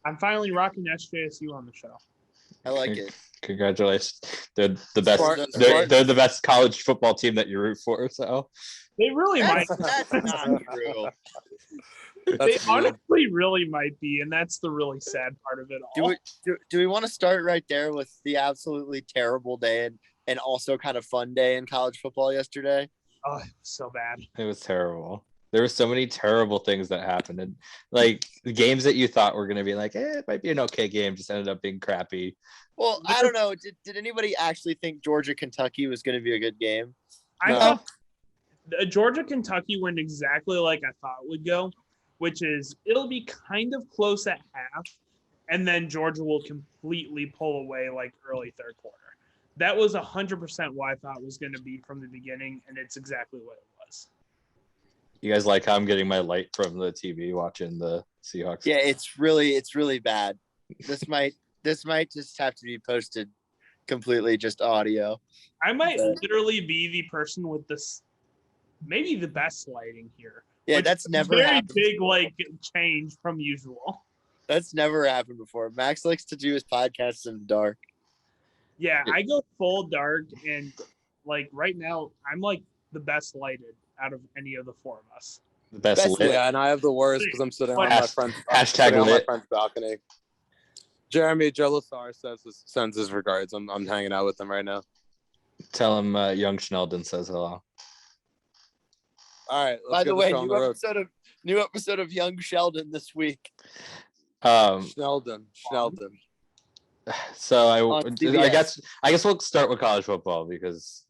I'm finally rocking SJSU on the show. I like it. Congratulations. They're the best. Smart. They're the best college football team that you root for. So They really might. That's not true. They honestly really might be, and that's the really sad part of it all. Do we want to start right there with the absolutely terrible day and also kind of fun day in college football yesterday? Oh, it was so bad. it was terrible. There were so many terrible things that happened, and like the games that you thought were going to be like, it might be an okay game, just ended up being crappy. Well, I don't know. Did anybody actually think Georgia-Kentucky was going to be a good game? I thought Georgia-Kentucky went exactly like I thought it would go, which is it'll be kind of close at half, and then Georgia will completely pull away like early third quarter. That was 100% what I thought it was going to be from the beginning, and it's exactly what it was. You guys like how I'm getting my light from the TV watching the Seahawks? Yeah, it's really bad. This might just have to be posted completely just audio. I might literally be the person with this, maybe the best lighting here. Yeah, that's never very happened. big like change from usual. That's never happened before. Max likes to do his podcasts in the dark. Yeah, I go full dark, and like right now, I'm like the best lighted out of any of the four of us. The best lit. Yeah, and I have the worst because I'm sitting on my friend's balcony. Jeremy Joe Lasar sends his regards. I'm hanging out with him right now. Tell him Young Schnelden says hello. All right. By the way, new episode of Young Sheldon this week. Sheldon. So I guess we'll start with college football because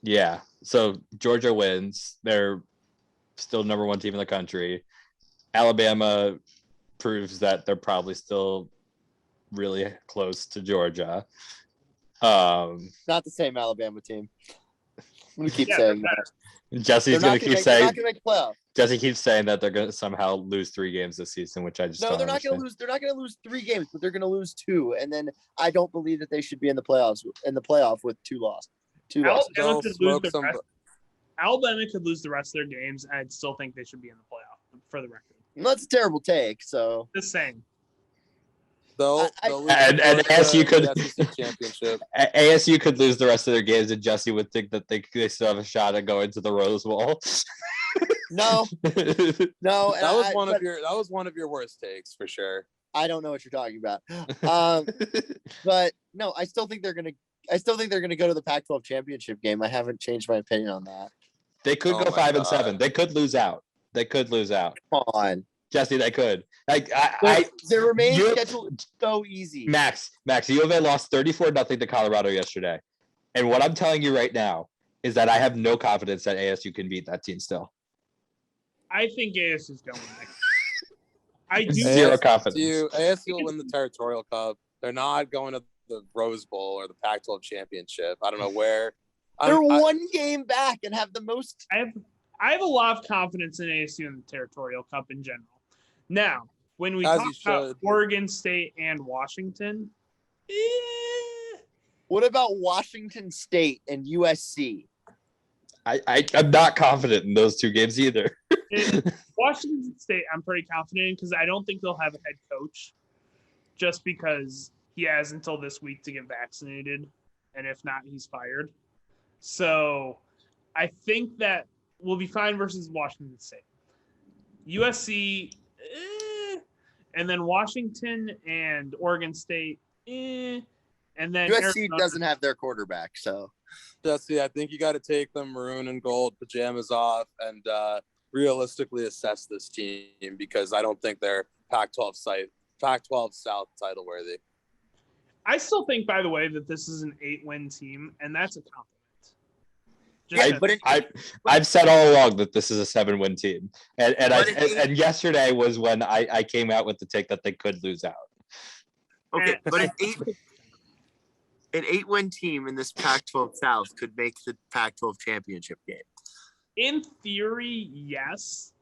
yeah. So Georgia wins. They're still number one team in the country. Alabama proves that they're probably still really close to Georgia. Not the same Alabama team. I'm gonna keep saying that. Jesse's gonna keep saying. They're not gonna make playoffs. Jesse keeps saying that they're gonna somehow lose 3 games this season, which I just no. They're not gonna lose. They're not gonna lose 3 games, but they're gonna lose 2, and then I don't believe that they should be in the playoffs. In the playoff with 2 losses. Alabama could lose the rest of their games, and I'd still think they should be in the playoff. For the record, that's a terrible take. So just saying. And ASU could lose the rest of their games, and Jesse would think that they still have a shot at going to the Rose Bowl. No. That was one of your worst takes for sure. I don't know what you're talking about. But no, I still think they're gonna go to the Pac-12 championship game. I haven't changed my opinion on that. They could go 5-7. They could lose out. Come on, Jesse. They could. Their remaining schedule is so easy. Max, U of A lost 34-0 to Colorado yesterday, and what I'm telling you right now is that I have no confidence that ASU can beat that team still. I think ASU is going next. I do zero confidence. ASU will win the Territorial Cup. They're not going to the Rose Bowl or the Pac-12 championship. I don't know where. They're one game back and have the most. I have a lot of confidence in ASU in the Territorial Cup in general. Now, when we talk about Oregon State and Washington, what about Washington State and USC? I'm not confident in those 2 games either. Washington State, I'm pretty confident in because I don't think they'll have a head coach just because he has until this week to get vaccinated, and if not, he's fired. So I think that we'll be fine versus Washington State. USC, and then Washington and Oregon State, and then USC Arizona doesn't have their quarterback, so. Jesse, I think you got to take the maroon and gold pajamas off and realistically assess this team because I don't think they're Pac-12 South title worthy. I still think, by the way, that this is an 8-win team, and that's a compliment. I've said all along that this is a 7-win team, and yesterday was when I came out with the take that they could lose out. Okay, but an 8-win team in this Pac-12 South could make the Pac-12 championship game. In theory, yes,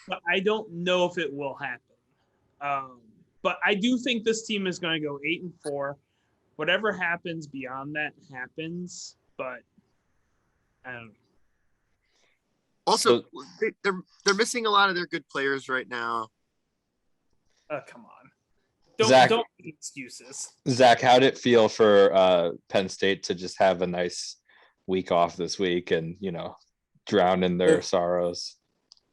but I don't know if it will happen. But I do think this team is going to go 8-4. Whatever happens beyond that happens, but I don't know. Also, they're missing a lot of their good players right now. Come on. Don't make excuses. Zach, how did it feel for Penn State to just have a nice week off this week and, drown in their sorrows?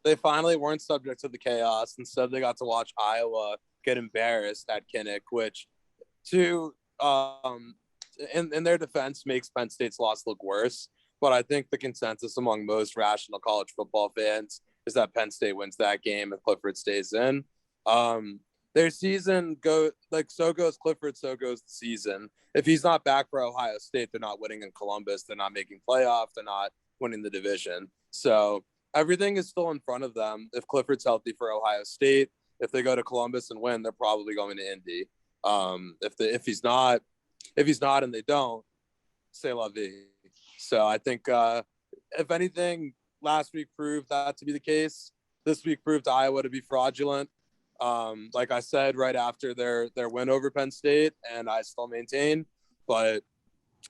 They finally weren't subject to the chaos. Instead, they got to watch Iowa get embarrassed at Kinnick, which in their defense makes Penn State's loss look worse. But I think the consensus among most rational college football fans is that Penn State wins that game and Clifford stays in. Their season so goes Clifford, so goes the season. If he's not back for Ohio State, they're not winning in Columbus. They're not making playoffs. They're not winning the division. So everything is still in front of them. If Clifford's healthy for Ohio State, if they go to Columbus and win, they're probably going to Indy. If he's not and they don't, c'est la vie. So I think if anything, last week proved that to be the case. This week proved Iowa to be fraudulent. Like I said, right after their win over Penn State, and I still maintain, but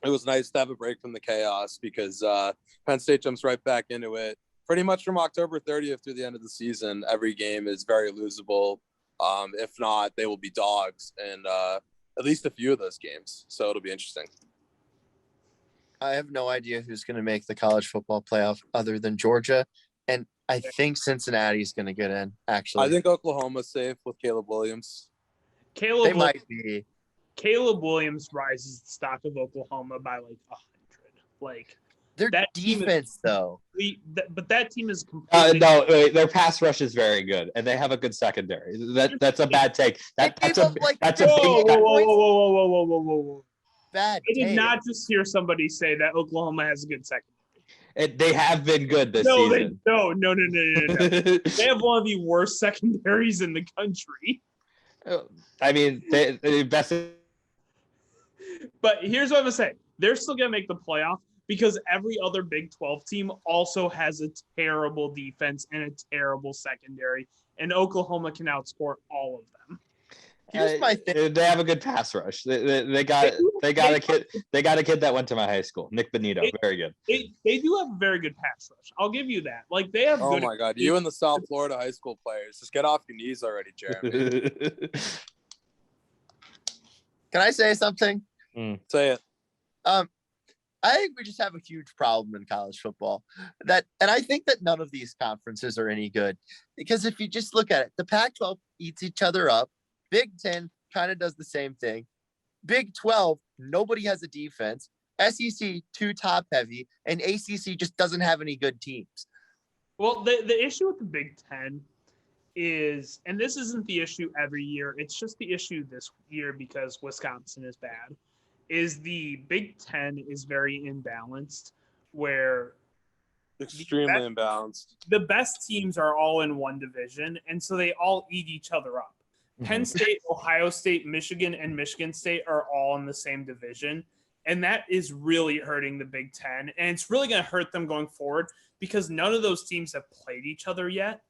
it was nice to have a break from the chaos because Penn State jumps right back into it. Pretty much from October 30th through the end of the season, every game is very losable. If not, they will be dogs in at least a few of those games. So it'll be interesting. I have no idea who's going to make the college football playoff other than Georgia. And I think Cincinnati's going to get in, actually. I think Oklahoma's safe with Caleb Williams. Might be. Caleb Williams rises the stock of Oklahoma by like 100. Their defense, though. But that team is completely. No, wait, their pass rush is very good, and they have a good secondary. That's a bad take. That's a big. Whoa. Bad. I did not just hear somebody say that Oklahoma has a good secondary. They have been good this season. No. They have one of the worst secondaries in the country. I mean, they invested. But here's what I'm going to say. They're still going to make the playoff because every other Big 12 team also has a terrible defense and a terrible secondary, and Oklahoma can outscore all of them. Here's my thing. They have a good pass rush. They got a kid that went to my high school, Nick Benito. Very good. They do have a very good pass rush. I'll give you that. They have. Oh my God, you and the South Florida high school players, just get off your knees already, Jeremy. Can I say something? Say it. I think we just have a huge problem in college football. And I think that none of these conferences are any good because if you just look at it, the Pac-12 eats each other up. Big 10 kind of does the same thing. Big 12, nobody has a defense. SEC, too top heavy, and ACC just doesn't have any good teams. Well, the issue with the Big 10 is, and this isn't the issue every year, it's just the issue this year because Wisconsin is bad, is the Big 10 is very imbalanced where extremely imbalanced. The best teams are all in one division, and so they all eat each other up. Penn State, Ohio State, Michigan, and Michigan State are all in the same division. And that is really hurting the Big Ten. And it's really going to hurt them going forward because none of those teams have played each other yet.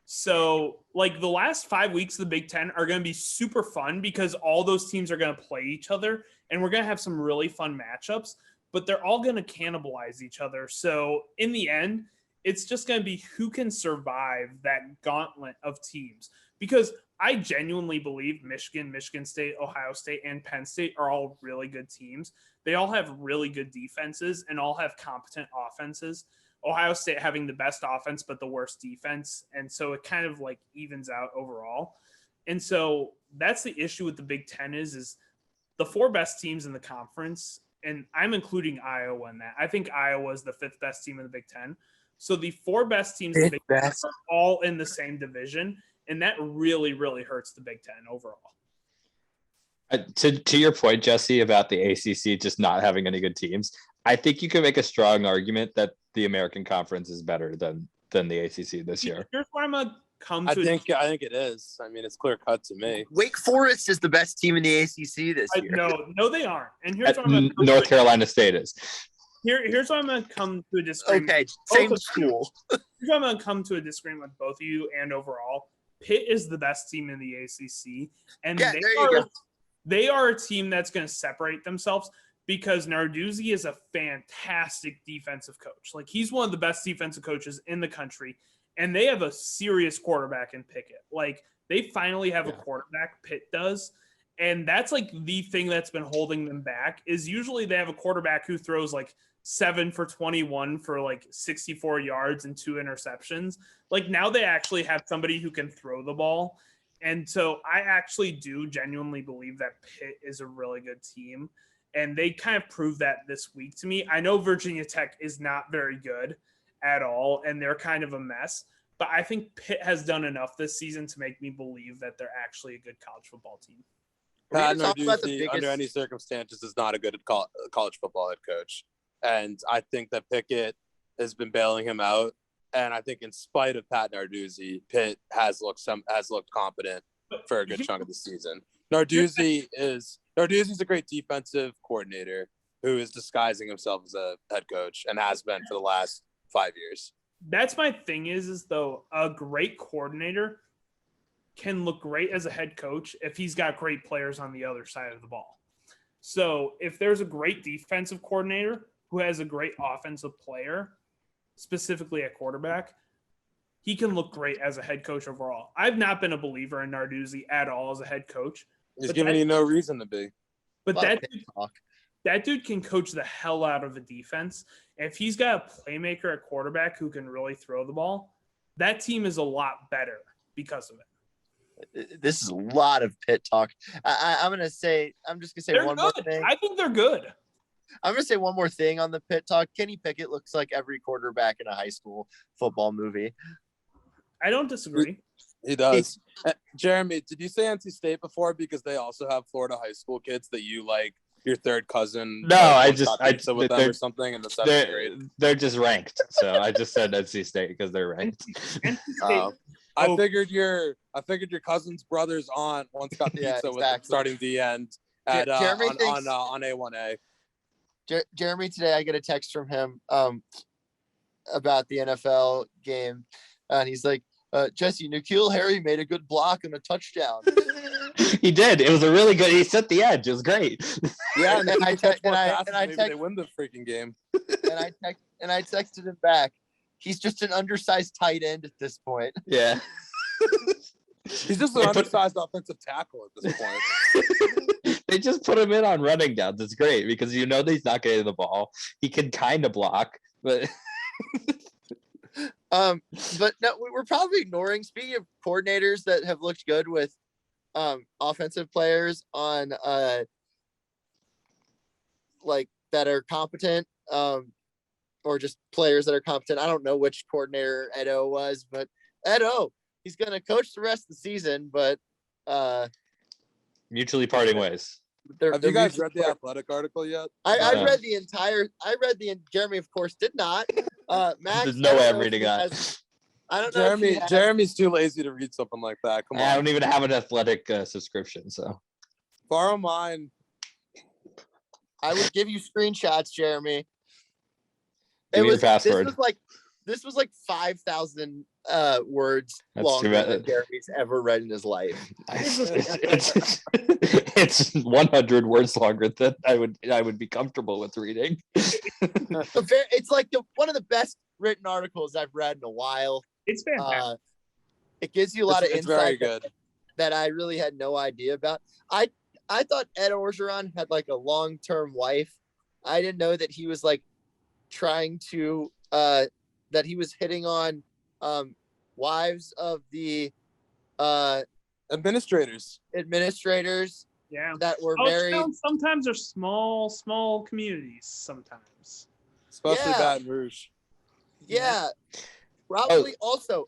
So, the last 5 weeks of the Big Ten are going to be super fun because all those teams are going to play each other. And we're going to have some really fun matchups. But they're all going to cannibalize each other. So, in the end, it's just going to be who can survive that gauntlet of teams. Because I genuinely believe Michigan, Michigan State, Ohio State, and Penn State are all really good teams. They all have really good defenses and all have competent offenses. Ohio State having the best offense but the worst defense. And so it kind of evens out overall. And so that's the issue with the Big Ten is the four best teams in the conference, and I'm including Iowa in that. I think Iowa is the fifth best team in the Big Ten. So the four best teams in the Big Ten are all in the same division. And that really, really hurts the Big Ten overall. To your point, Jesse, about the ACC just not having any good teams, I think you can make a strong argument that the American Conference is better than the ACC this year. Here's where I'm going to come to. I think it is. I mean, it's clear cut to me. Wake Forest is the best team in the ACC this year. No, they aren't. And here's where I'm going to come North Carolina State is. Here's why I'm going to come to a disagreement. Okay, same school. Here's why I'm going to come to a disagreement with both of you and overall. Pitt is the best team in the ACC, and they are a team that's going to separate themselves because Narduzzi is a fantastic defensive coach. He's one of the best defensive coaches in the country, and they have a serious quarterback in Pickett. They finally have a quarterback. Pitt does. And that's like the thing that's been holding them back is usually they have a quarterback who throws like 7 for 21 for like 64 yards and 2 interceptions. Like now they actually have somebody who can throw the ball. And so I actually do genuinely believe that Pitt is a really good team. And they kind of proved that this week to me. I know Virginia Tech is not very good at all, and they're kind of a mess. But I think Pitt has done enough this season to make me believe that they're actually a good college football team. Pat Narduzzi, under any circumstances, is not a good college football head coach. And I think that Pickett has been bailing him out. And I think in spite of Pat Narduzzi, Pitt has looked competent for a good chunk of the season. Narduzzi's a great defensive coordinator who is disguising himself as a head coach and has been for the last 5 years. That's my thing is though, a great coordinator can look great as a head coach if he's got great players on the other side of the ball. So if there's a great defensive coordinator who has a great offensive player, specifically at quarterback, he can look great as a head coach overall. I've not been a believer in Narduzzi at all as a head coach. He's giving you no reason to be. But that dude can coach the hell out of a defense. If he's got a playmaker at quarterback who can really throw the ball, that team is a lot better because of it. This is a lot of Pitt talk. I'm just gonna say They're one good. more thing. I think they're good. I'm gonna say one more thing on the Pitt talk. Kenny Pickett looks like every quarterback in a high school football movie. I don't disagree. He does. Jeremy, did you say NC State before? Because they also have Florida high school kids that you like. Your third cousin. No, I with them or something in the 7th grade. They're just ranked, so I just said NC State because they're ranked. NC State. I figured your cousin's brother's aunt once got pizza with the starting D end at on A1A. Jeremy, today I get a text from him about the NFL game, and he's like, Jesse, N'Keal Harry made a good block and a touchdown. He did. It was a really good. He set the edge. It was great. Yeah, and I they win the freaking game. And I texted him back. He's just an undersized tight end at this point. Yeah. He's just an undersized offensive tackle at this point. They just put him in on running downs. It's great because he's not getting the ball. He can kind of block, but. But no, we're probably ignoring. Speaking of coordinators that have looked good with offensive players on like that are competent, or just players that are competent. I don't know which coordinator Edo was, but Edo, he's gonna coach the rest of the season, but mutually parting ways. Have you guys read the Athletic article yet? I read the entire. Jeremy, of course, did not. Max, there's no way I'm reading that. I don't know. Jeremy's too lazy to read something like that. Come on. I don't even have an Athletic subscription, so borrow mine. I would give you screenshots, Jeremy. Give me your password. This was like 5,000 words That's longer than Jeremy's ever read in his life. It's 100 words longer than I would be comfortable with reading. It's like one of the best written articles I've read in a while. It's fantastic. It gives you a lot of insight very good. That I really had no idea about. I thought Ed Orgeron had like a long-term wife. I didn't know that he was like trying to that he was hitting on wives of the administrators. Yeah, that were married. Sometimes they're small communities. Sometimes, especially Baton Rouge. Yeah, probably. Also,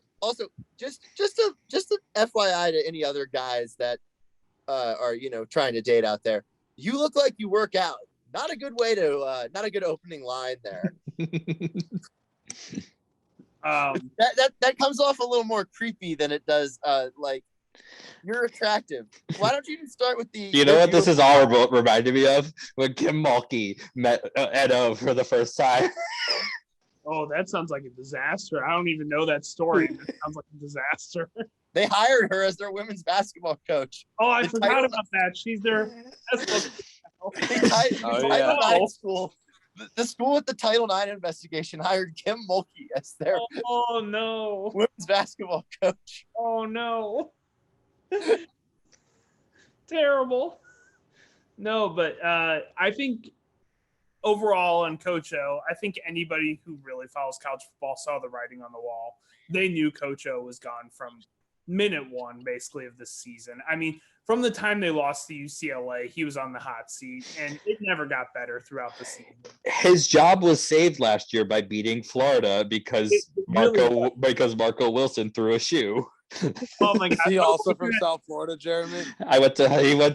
just a FYI to any other guys that are trying to date out there. You look like you work out. Not a good way to. Not a good opening line there. That comes off a little more creepy than it does. Like you're attractive. Why don't you even start with the? You know what this is all reminded me of? When Kim Mulkey met Edo for the first time. Oh, that sounds like a disaster. I don't even know that story. It sounds like a disaster. They hired her as their women's basketball coach. Oh, I forgot about that. She's their school. The school with the Title IX investigation hired Kim Mulkey as their women's basketball coach. Oh no. Terrible. No, but I think overall on Coach O, I think anybody who really follows college football saw the writing on the wall. They knew Coach O was gone from minute one, basically, of this season. I mean, from the time they lost to UCLA, he was on the hot seat, and it never got better throughout the season. His job was saved last year by beating Florida because Marco Wilson threw a shoe. Oh my God! Is he also from South Florida, Jeremy? He went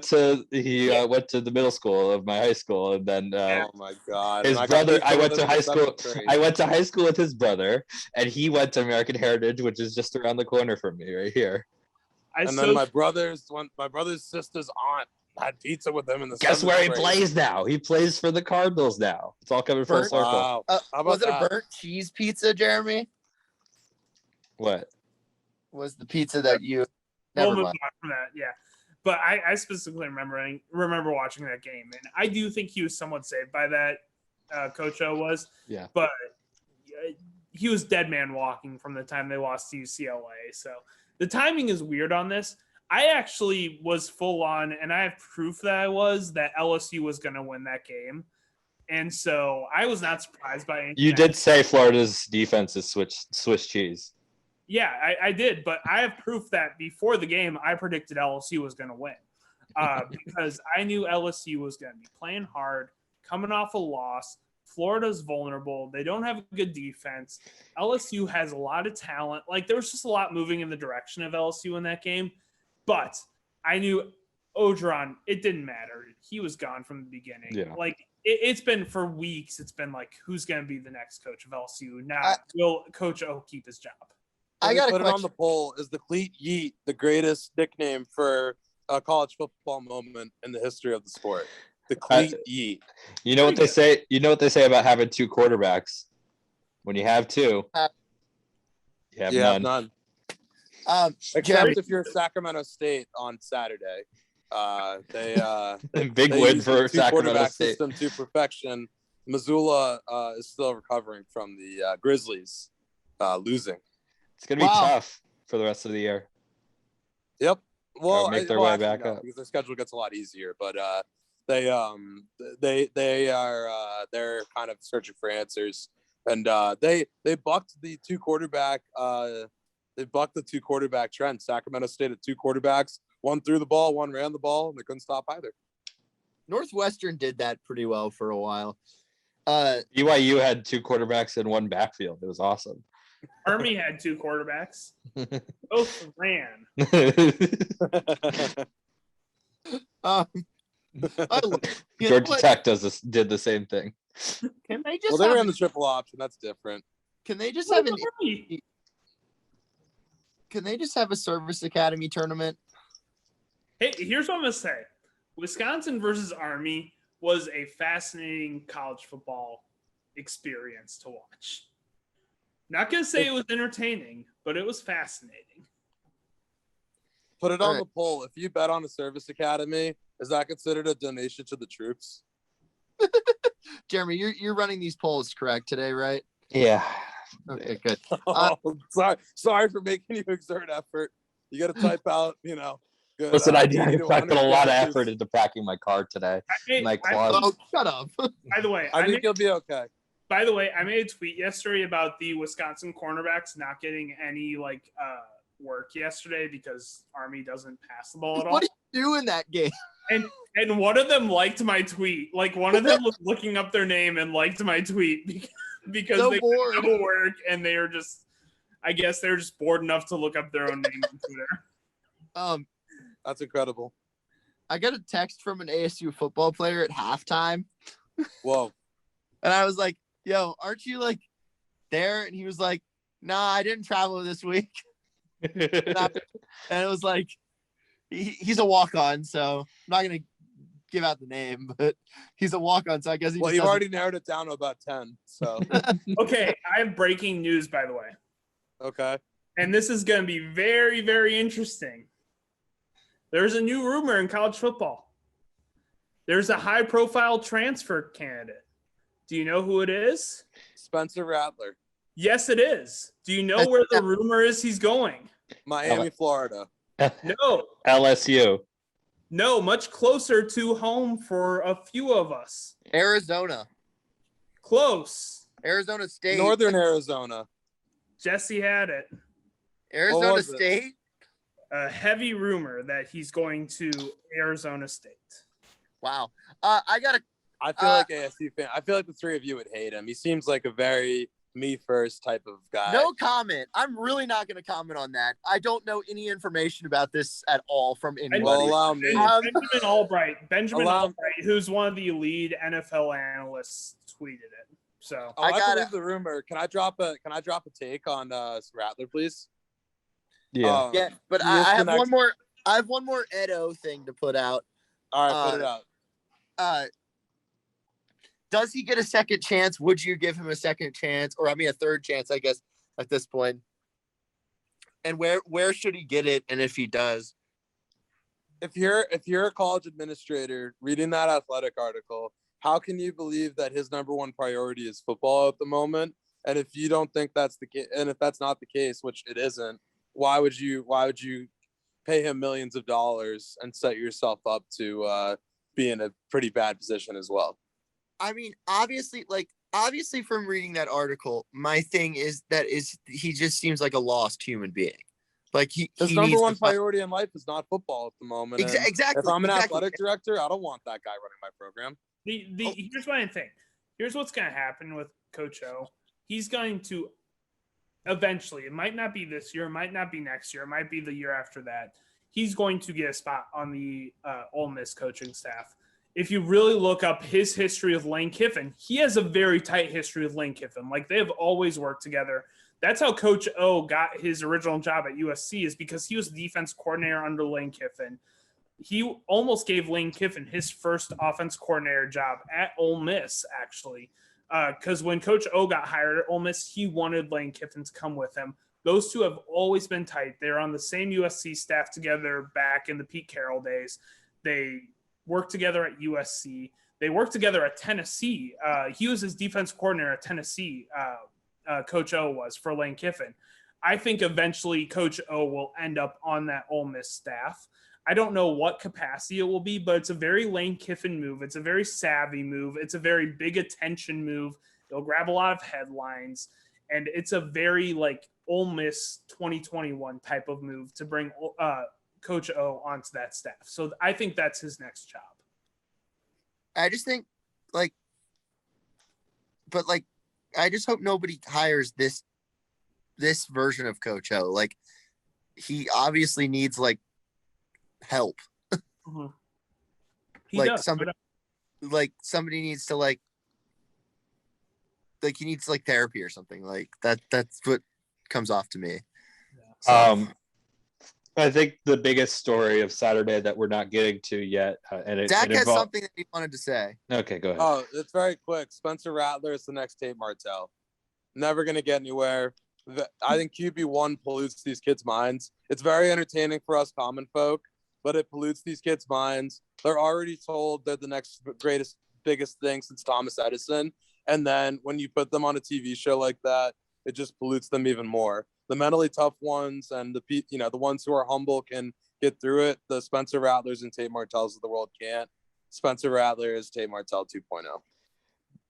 to the middle school of my high school, and then Oh my God! his brother. I went to high school. I went to high school with his brother, and he went to American Heritage, which is just around the corner from me, right here. Then my brother's sister's aunt had pizza with him in the. Guess where he plays now? He plays for the Cardinals now. It's all coming full circle. Wow. Was it a burnt cheese pizza, Jeremy? What? Was the pizza that you? We'll Never move mind. on from that, yeah. But I specifically remember watching that game, and I do think he was somewhat saved by that. Coach O was, Yeah. But he was dead man walking from the time they lost to UCLA. So the timing is weird on this. I actually was full on, and I have proof that LSU was going to win that game. And so I was not surprised by anything. You did say Florida's defense is Swiss cheese. Yeah, I did, but I have proof that before the game, I predicted LSU was going to win because I knew LSU was going to be playing hard, coming off a loss. Florida's vulnerable. They don't have a good defense. LSU has a lot of talent. Like, there was just a lot moving in the direction of LSU in that game. But I knew Orgeron, it didn't matter. He was gone from the beginning. Yeah. Like, it's been for weeks, it's been like, who's going to be the next coach of LSU? Not will Coach O keep his job? I got to put it on the poll. Is the Cleat Yeet the greatest nickname for a college football moment in the history of the sport? The Cleat Yeet. You know what they say? You know what they say about having two quarterbacks? When you have two, you have none. Except if you're Sacramento State on Saturday. Big win for Sacramento State. System to perfection. Missoula is still recovering from the Grizzlies losing. It's gonna be tough for the rest of the year. Yep. Well, make their way back up because their schedule gets a lot easier. But they are they're kind of searching for answers, and they bucked the two quarterback trend. Sacramento State had two quarterbacks. One threw the ball, one ran the ball, and they couldn't stop either. Northwestern did that pretty well for a while. BYU had two quarterbacks in one backfield. It was awesome. Army had two quarterbacks. Both ran. Georgia Tech did the same thing. Can they just? Well, they ran the triple option. That's different. Can they just have Can they just have a service academy tournament? Hey, here's what I'm gonna say: Wisconsin versus Army was a fascinating college football experience to watch. Not gonna say it was entertaining, but it was fascinating. Put it on the poll. If you bet on a service academy, is that considered a donation to the troops? Jeremy, you're running these polls correct today, right? Yeah. Okay, good. Sorry for making you exert effort. You got to type out, Good, listen, I put a lot of effort into packing my car today. My closet. Shut up. By the way, I think you'll be okay. By the way, I made a tweet yesterday about the Wisconsin cornerbacks not getting any work yesterday because Army doesn't pass the ball at all. What did you do in that game? And one of them liked my tweet. Like, one of them was looking up their name and liked my tweet because they couldn't do work, and they are just, I guess they're just bored enough to look up their own name on Twitter. That's incredible. I got a text from an ASU football player at halftime. Whoa. And I was like, yo, aren't you there? And he was like, nah, I didn't travel this week. And it was like, he's a walk-on, so I'm not going to give out the name, but he's a walk-on, so I guess you already narrowed it down to about 10, so. Okay, I have breaking news, by the way. Okay. And this is going to be very, very interesting. There's a new rumor in college football. There's a high-profile transfer candidate. Do you know who it is? Spencer Rattler. Yes, it is. Do you know where the rumor is he's going? Miami, Florida. No, LSU. no, much closer to home for a few of us. Arizona. Close. Arizona State. Northern Arizona. Jesse had it. Arizona was it? State. A heavy rumor that he's going to Arizona State. Wow. I got to I feel like ASU fan. I feel like the three of you would hate him. He seems like a very me first type of guy. no comment. I'm really not going to comment on that. I don't know any information about this at all from anybody. Well, allow me. Benjamin Albright, who's one of the lead NFL analysts, tweeted it. So I gotta- believe the rumor. Can I drop a take on Rattler, please? Yeah. Yeah, but he I is have the next- one more. I have one more Edo thing to put out. All right, put it out. Does he get a second chance? Would you give him a second chance, or a third chance? I guess at this point. And where should he get it? And if he does, If you're a college administrator reading that athletic article, how can you believe that his number one priority is football at the moment? And if you don't think that's the case, and if that's not the case, which it isn't, why would you pay him millions of dollars and set yourself up to be in a pretty bad position as well? I mean, obviously from reading that article, my thing is he just seems like a lost human being. Like His number one priority in life is not football at the moment. and Exactly. If I'm an athletic director, I don't want that guy running my program. Here's what I think. Here's what's going to happen with Coach O. He's going to eventually, it might not be this year, it might not be next year, it might be the year after that. He's going to get a spot on the Ole Miss coaching staff. If you really look up his history with Lane Kiffin, he has a very tight history with Lane Kiffin. Like, they have always worked together. That's how Coach O got his original job at USC, is because he was defense coordinator under Lane Kiffin. He almost gave Lane Kiffin his first offense coordinator job at Ole Miss, actually, because when Coach O got hired at Ole Miss, he wanted Lane Kiffin to come with him. Those two have always been tight. They're on the same USC staff together back in the Pete Carroll days. They worked together at USC. They worked together at Tennessee. He was his defense coordinator at Tennessee, Coach O was, for Lane Kiffin. I think eventually Coach O will end up on that Ole Miss staff. I don't know what capacity it will be, but it's a very Lane Kiffin move. It's a very savvy move. It's a very big attention move. It'll grab a lot of headlines. And it's a very like Ole Miss 2021 type of move to bring Coach O onto that staff. So I think that's his next job. I just think I just hope nobody hires this version of Coach O. Like, he obviously needs help. Mm-hmm. Somebody needs to he needs therapy or something like that. That's what comes off to me. Yeah. So, I think the biggest story of Saturday that we're not getting to yet, Zach has something that he wanted to say. Okay, go ahead. Oh, it's very quick. Spencer Rattler is the next Tate Martell. Never going to get anywhere. I think QB1 pollutes these kids' minds. It's very entertaining for us common folk, but it pollutes these kids' minds. They're already told they're the next biggest thing since Thomas Edison. And then when you put them on a TV show like that, it just pollutes them even more. The mentally tough ones and the ones who are humble can get through it. The Spencer Rattlers and Tate Martells of the world can't. Spencer Rattler is Tate Martell 2.0.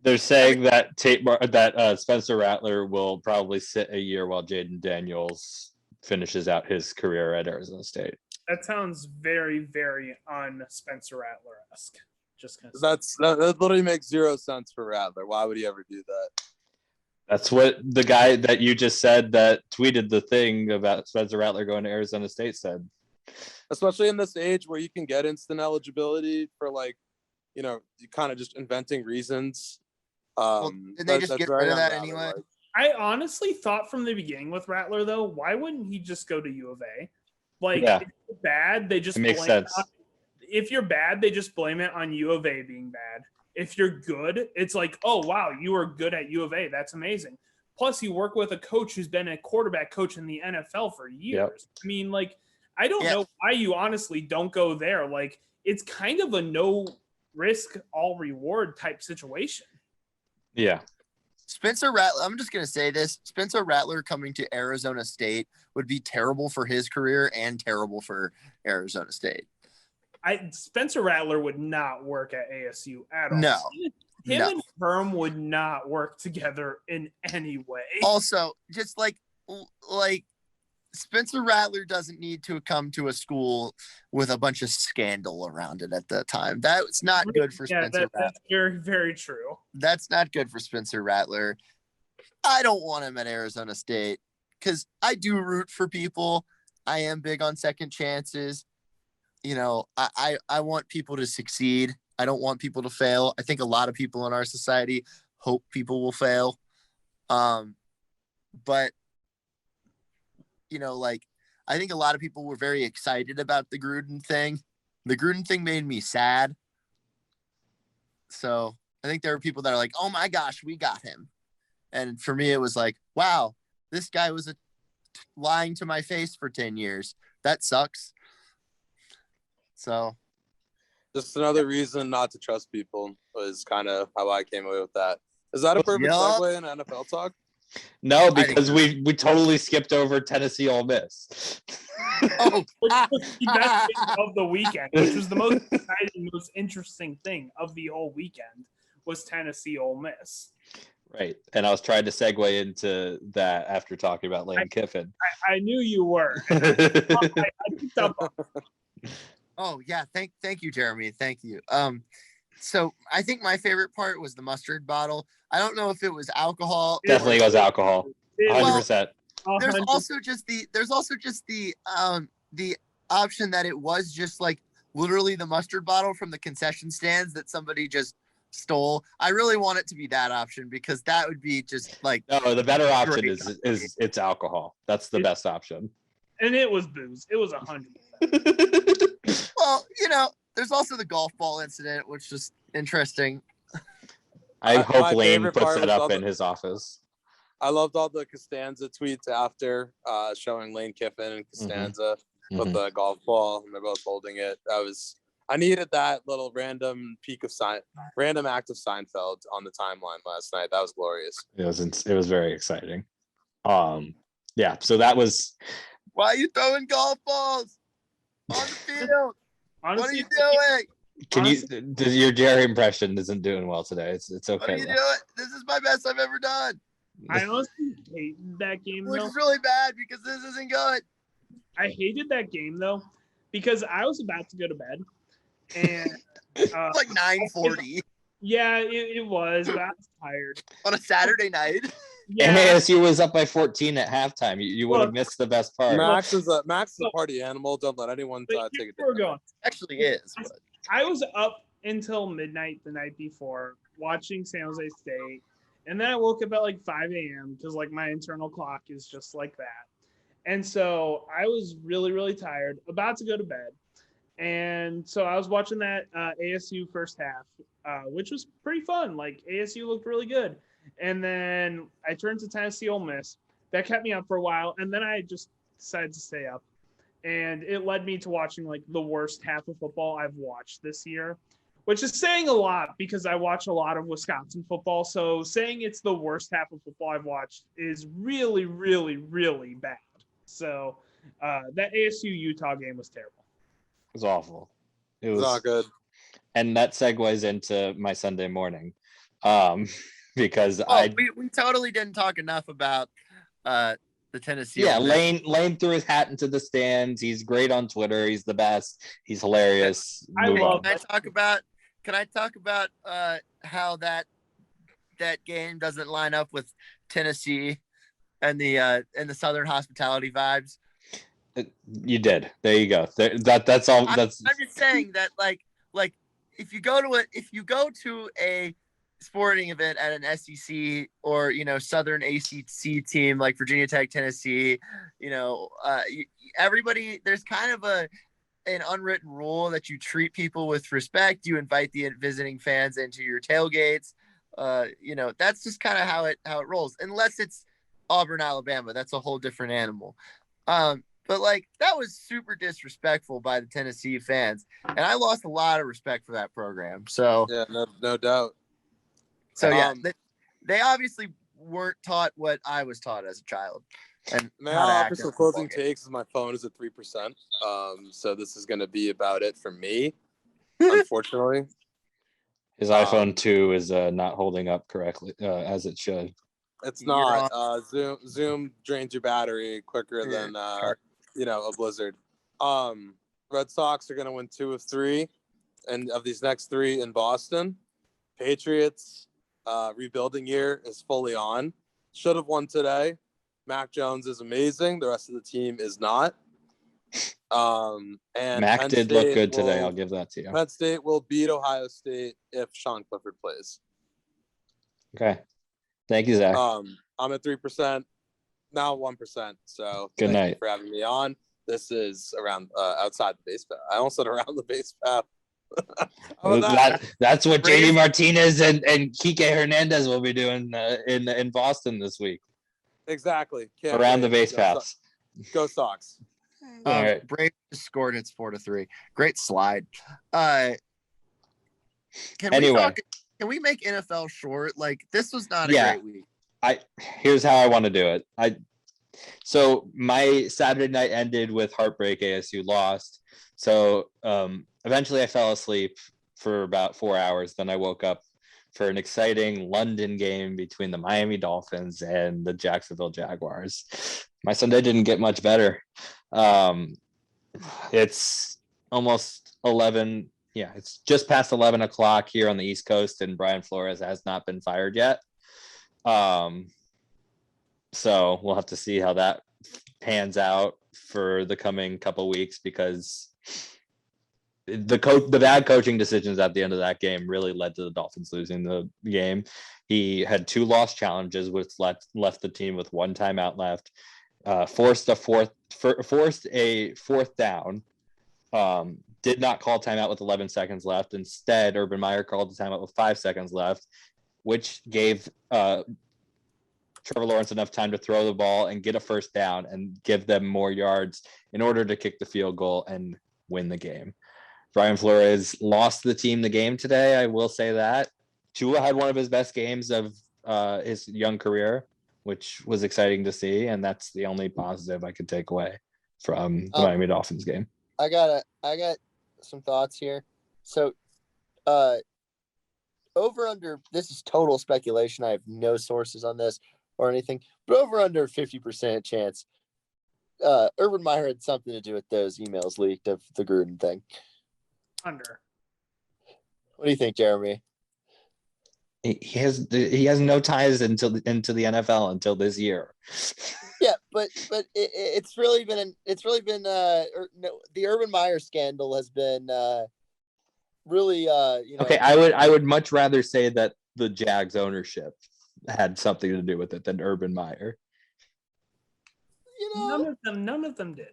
They're saying that Spencer Rattler will probably sit a year while Jaden Daniels finishes out his career at Arizona State. That sounds very, very un-Spencer Rattler-esque. That literally makes zero sense for Rattler. Why would he ever do that? That's what the guy that you just said that tweeted the thing about Spencer Rattler going to Arizona State said. Especially in this age where you can get instant eligibility for you kind of just inventing reasons. Did they just get rid of that anyway? I honestly thought from the beginning with Rattler, though, why wouldn't he just go to U of A? If you're bad, they just makes sense. If you're bad, they just blame it on U of A being bad. If you're good, it's like, oh, wow, you were good at U of A. That's amazing. Plus, you work with a coach who's been a quarterback coach in the NFL for years. Yep. I mean, I don't know why you honestly don't go there. It's kind of a no risk, all reward type situation. Yeah. Spencer Rattler, I'm just going to say this. Spencer Rattler coming to Arizona State would be terrible for his career and terrible for Arizona State. Spencer Rattler would not work at ASU at all. No. Him No. and Herm would not work together in any way. Also, just like Spencer Rattler doesn't need to come to a school with a bunch of scandal around it at the time. That's not good for Spencer Rattler. That's very, very true. That's not good for Spencer Rattler. I don't want him at Arizona State because I do root for people. I am big on second chances. You know, I want people to succeed. I don't want people to fail. I think a lot of people in our society hope people will fail. But, you know, like, I think a lot of people were very excited about the Gruden thing. The Gruden thing made me sad. So I think there were people that are like, oh my gosh, we got him. And for me, it was like, wow, this guy was lying to my face for 10 years. That sucks. So. Just another reason not to trust people was kind of how I came away with that. Is that a perfect segue in NFL talk? No, because we totally skipped over Tennessee Ole Miss. Which was the best thing of the weekend, which was the most exciting, most interesting thing of the whole weekend was Tennessee Ole Miss. Right. And I was trying to segue into that after talking about Lane Kiffin. I knew you were. I picked up on it. Oh yeah, thank you, Jeremy. Thank you. So I think my favorite part was the mustard bottle. I don't know if it was alcohol. Definitely was alcohol. 100%. There's also just the option that it was just like literally the mustard bottle from the concession stands that somebody just stole. I really want it to be that option because that would be just like no. The better option is it's alcohol. That's the best option. And it was booze. It was 100%. Well, you know, there's also the golf ball incident, which is interesting. I hope Lane puts it up in his office. I loved all the Costanza tweets after showing Lane Kiffin and Costanza with the golf ball, and they're both holding it. I needed that little random act of Seinfeld on the timeline last night. That was glorious. It was very exciting. Yeah. So that was. Why are you throwing golf balls on the field? Honestly, what are you doing? Your Jerry impression isn't doing well today. It's okay. What are you doing? This is my best I've ever done. I honestly hated that game, which is really bad because this isn't good. I hated that game though because I was about to go to bed and like 9:40. Yeah, it was. But I was tired on a Saturday night. Yeah. And ASU was up by 14 at halftime. You would have missed the best part. Max is a party animal. Don't let anyone take it. We're going. Actually is. But. I was up until midnight the night before watching San Jose State. And then I woke up at like 5 a.m. because like my internal clock is just like that. And so I was really, really tired, about to go to bed. And so I was watching that ASU first half, which was pretty fun. Like ASU looked really good. And then I turned to Tennessee Ole Miss. That kept me up for a while. And then I just decided to stay up. And it led me to watching like the worst half of football I've watched this year, which is saying a lot because I watch a lot of Wisconsin football. So saying it's the worst half of football I've watched is really, really, really bad. So that ASU-Utah game was terrible. It was awful. It was not good. And that segues into my Sunday morning. Because we totally didn't talk enough about the Tennessee. Yeah, Lane threw his hat into the stands. He's great on Twitter. He's the best. He's hilarious. Can I talk about how that game doesn't line up with Tennessee and the Southern hospitality vibes? You did. There you go. That's all. I'm just saying that like if you go to a sporting event at an SEC or Southern ACC team like Virginia Tech, Tennessee, everybody, there's kind of an unwritten rule that you treat people with respect. You invite the visiting fans into your tailgates. That's just kind of how it rolls, unless it's Auburn, Alabama. That's a whole different animal. But like that was super disrespectful by the Tennessee fans, and I lost a lot of respect for that program. So yeah, no doubt. So yeah, they obviously weren't taught what I was taught as a child. And May how to I act offer in a some football closing game. takes? As my phone is at 3%. So this is going to be about it for me, unfortunately. His iPhone 2 is not holding up correctly as it should. It's You're not. Zoom drains your battery quicker Yeah, than sure. a blizzard. Red Sox are going to win 2 of 3, and of these next 3 in Boston. Patriots rebuilding year is fully on. Should have won today. Mac Jones is amazing. The rest of the team is not. And Mac Penn did look State good today. I'll give that to you. Penn State will beat Ohio State if Sean Clifford plays. Okay. Thank you, Zach. I'm at 3%, now 1%. So Good thank night. you for having me on. This is around outside the base path. I almost said around the base path. How about that? That's what JD Martinez and Kike Hernandez will be doing in Boston this week. Exactly. Can't Around the wait. base paths. Go Sox. All right. Braves scored. It's 4-3. Great slide. Can we make NFL short? Like, this was not a great week. Here's how I want to do it. So my Saturday night ended with heartbreak. ASU lost. So eventually I fell asleep for about 4 hours. Then I woke up for an exciting London game between the Miami Dolphins and the Jacksonville Jaguars. My Sunday didn't get much better. It's almost 11. Yeah, it's just past 11 o'clock here on the East Coast, and Brian Flores has not been fired yet. So we'll have to see how that pans out for the coming couple weeks, because the bad coaching decisions at the end of that game really led to the Dolphins losing the game. He had 2 lost challenges, which left the team with 1 timeout left. Forced a fourth down. Did not call timeout with 11 seconds left. Instead, Urban Meyer called the timeout with 5 seconds left, which gave Trevor Lawrence enough time to throw the ball and get a first down and give them more yards in order to kick the field goal and win the game. Brian Flores lost the team the game today. I will say that. Tua had one of his best games of his young career, which was exciting to see. And that's the only positive I could take away from the Miami Dolphins game. I got some thoughts here. So over under, this is total speculation. I have no sources on this or anything, but over under 50% chance Urban Meyer had something to do with those emails leaked of the Gruden thing. Under. What do you think, Jeremy? He has no ties into the NFL until this year. Yeah, but it's really been the Urban Meyer scandal has been really Okay, I would much rather say that the Jags ownership had something to do with it than Urban Meyer. None of them did.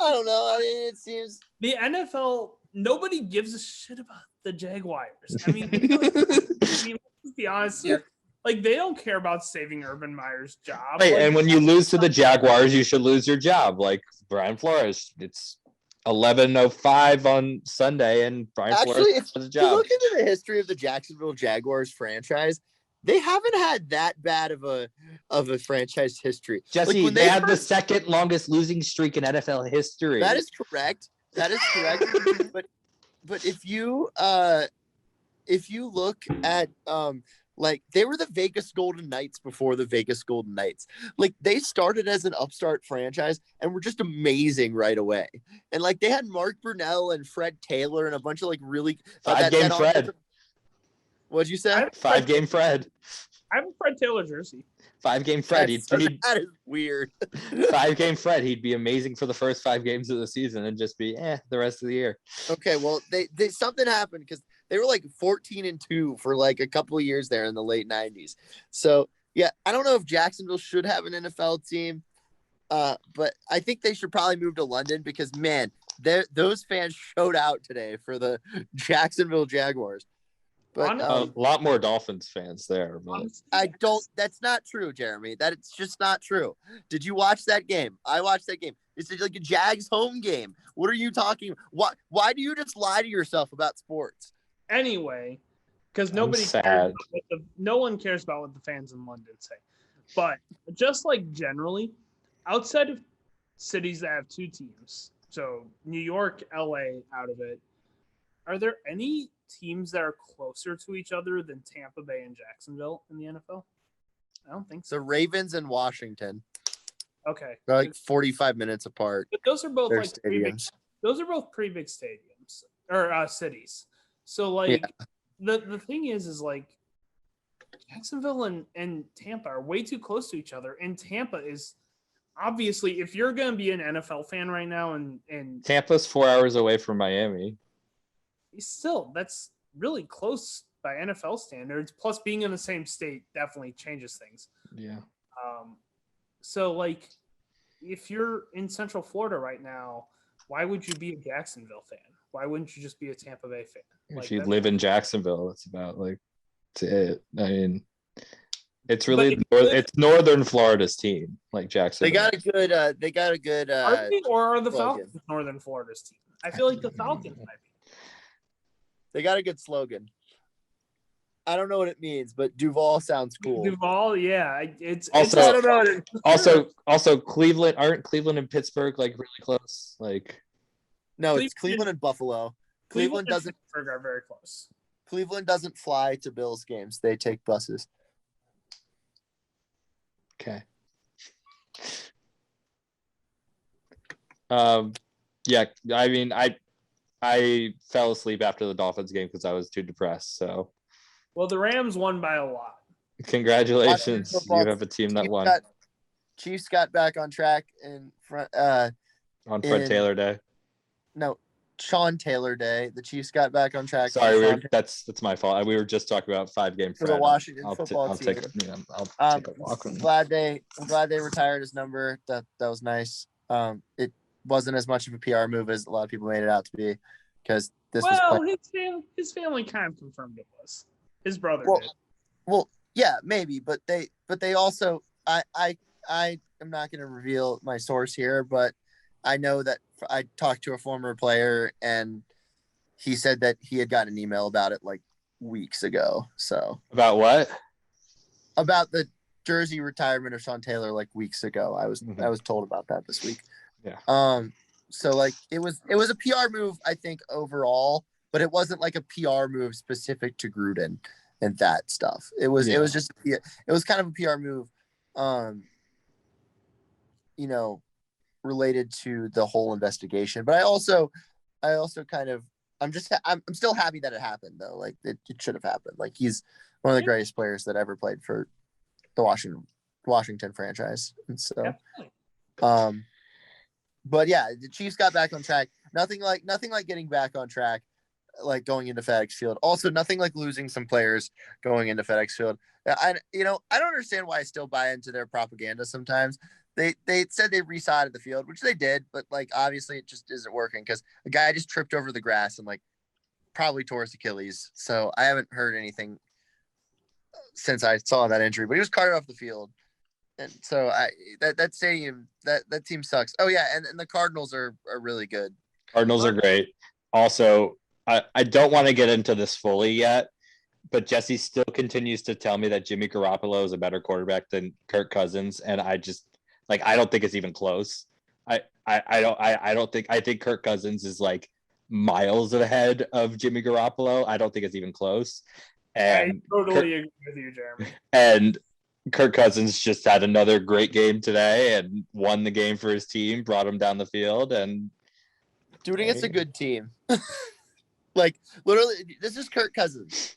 I don't know. I mean, it seems the NFL, nobody gives a shit about the Jaguars. I mean, let's be honest here. Like, they don't care about saving Urban Meyer's job. Right, like, and when you lose to the Jaguars, you should lose your job. Like Brian Flores, it's 11:05 on Sunday, and Brian Flores has a job. If you look into the history of the Jacksonville Jaguars franchise, they haven't had that bad of a franchise history. Jesse, like they had the second longest losing streak in NFL history. That is correct. but if you look at like, they were the Vegas Golden Knights before the Vegas Golden Knights. Like, they started as an upstart franchise and were just amazing right away. And like, they had Mark Brunell and Fred Taylor and a bunch of like really five-game Fred. What'd you say? 5-game Fred. I have a Fred Taylor jersey. 5-game Fred. That is weird. 5-game Fred. He'd be amazing for the first 5 games of the season and just be the rest of the year. Okay, well, they something happened because they were like 14-2 for like a couple of years there in the late 90s. So yeah, I don't know if Jacksonville should have an NFL team, but I think they should probably move to London because, man, those fans showed out today for the Jacksonville Jaguars. But a lot more Dolphins fans there. But that's not true, Jeremy. It's just not true. Did you watch that game? I watched that game. It's like a Jags home game. What are you talking? Why do you just lie to yourself about sports? Anyway, because nobody cares sad. about no one cares about what the fans in London say. But just like generally, outside of cities that have two teams, so New York, LA out of it, are there any teams that are closer to each other than Tampa Bay and Jacksonville in the NFL? I don't think so. The Ravens and Washington. Okay. They're like 45 minutes apart. But those are both Their like pretty big, stadiums. those are both pretty big stadiums or cities. So like the thing is like Jacksonville and Tampa are way too close to each other. And Tampa is obviously, if you're going to be an NFL fan right now and Tampa's 4 hours away from Miami. still, that's really close by NFL standards. Plus being in the same state definitely changes things. Yeah. So like if you're in Central Florida right now, why would you be a Jacksonville fan? Why wouldn't you just be a Tampa Bay fan? Like, If you live in Jacksonville, that's about like it. I mean, it's really it's Northern Florida's team, like Jacksonville. They got a good are they, or are the slogan. Falcons Northern Florida's team? I feel like the Falcons might be. They got a good slogan. I don't know what it means, but Duval sounds cool. Duval, yeah. It's Also- I don't know. Also Cleveland, aren't Cleveland and Pittsburgh like really close? Like No, it's Cleveland and Buffalo. Cleveland and Pittsburgh are very close. Cleveland doesn't fly to Bills games. They take buses. okay. Yeah, I mean, I fell asleep after the Dolphins game because I was too depressed. So Well, the Rams won by a lot. congratulations, you have a team that won Chiefs got back on track in front. on Fred Taylor Day. No, Sean Taylor Day. The Chiefs got back on track. Sorry, that's my fault. We were just talking about 5-game for the Washington football I'll team. take a walk. I'm glad they retired his number. That was nice. It wasn't as much of a PR move as a lot of people made it out to be, because this was his family kind of confirmed it was. His brother did. Well, yeah, maybe, but they also I am not going to reveal my source here, but I know that I talked to a former player and he said that he had gotten an email about it like weeks ago. So About what? about the jersey retirement of Sean Taylor like weeks ago. I was told about that this week. Yeah. So like it was a PR move, I think, overall, but it wasn't like a PR move specific to Gruden and that stuff. It was just it was kind of a PR move, related to the whole investigation. But I also kind of I'm still happy that it happened though. Like it should have happened. Like he's one of the greatest players that ever played for the Washington franchise. And so, but yeah, the Chiefs got back on track. Nothing like getting back on track, like going into FedEx Field. Also, nothing like losing some players going into FedEx Field. I don't understand why I still buy into their propaganda sometimes. They said they resided the field, which they did, but like obviously it just isn't working because a guy just tripped over the grass and like probably tore his Achilles. So I haven't heard anything since I saw that injury, but he was carted off the field. And so that stadium, that team sucks. Oh yeah, and the Cardinals are really good. Cardinals are great. Also, I don't want to get into this fully yet, but Jesse still continues to tell me that Jimmy Garoppolo is a better quarterback than Kirk Cousins, and I just I don't think it's even close. I think Kirk Cousins is like miles ahead of Jimmy Garoppolo. I don't think it's even close. And I totally agree with you, Jeremy. And Kirk Cousins just had another great game today and won the game for his team, brought him down the field, and dude, it's a good team. Like literally, this is Kirk Cousins.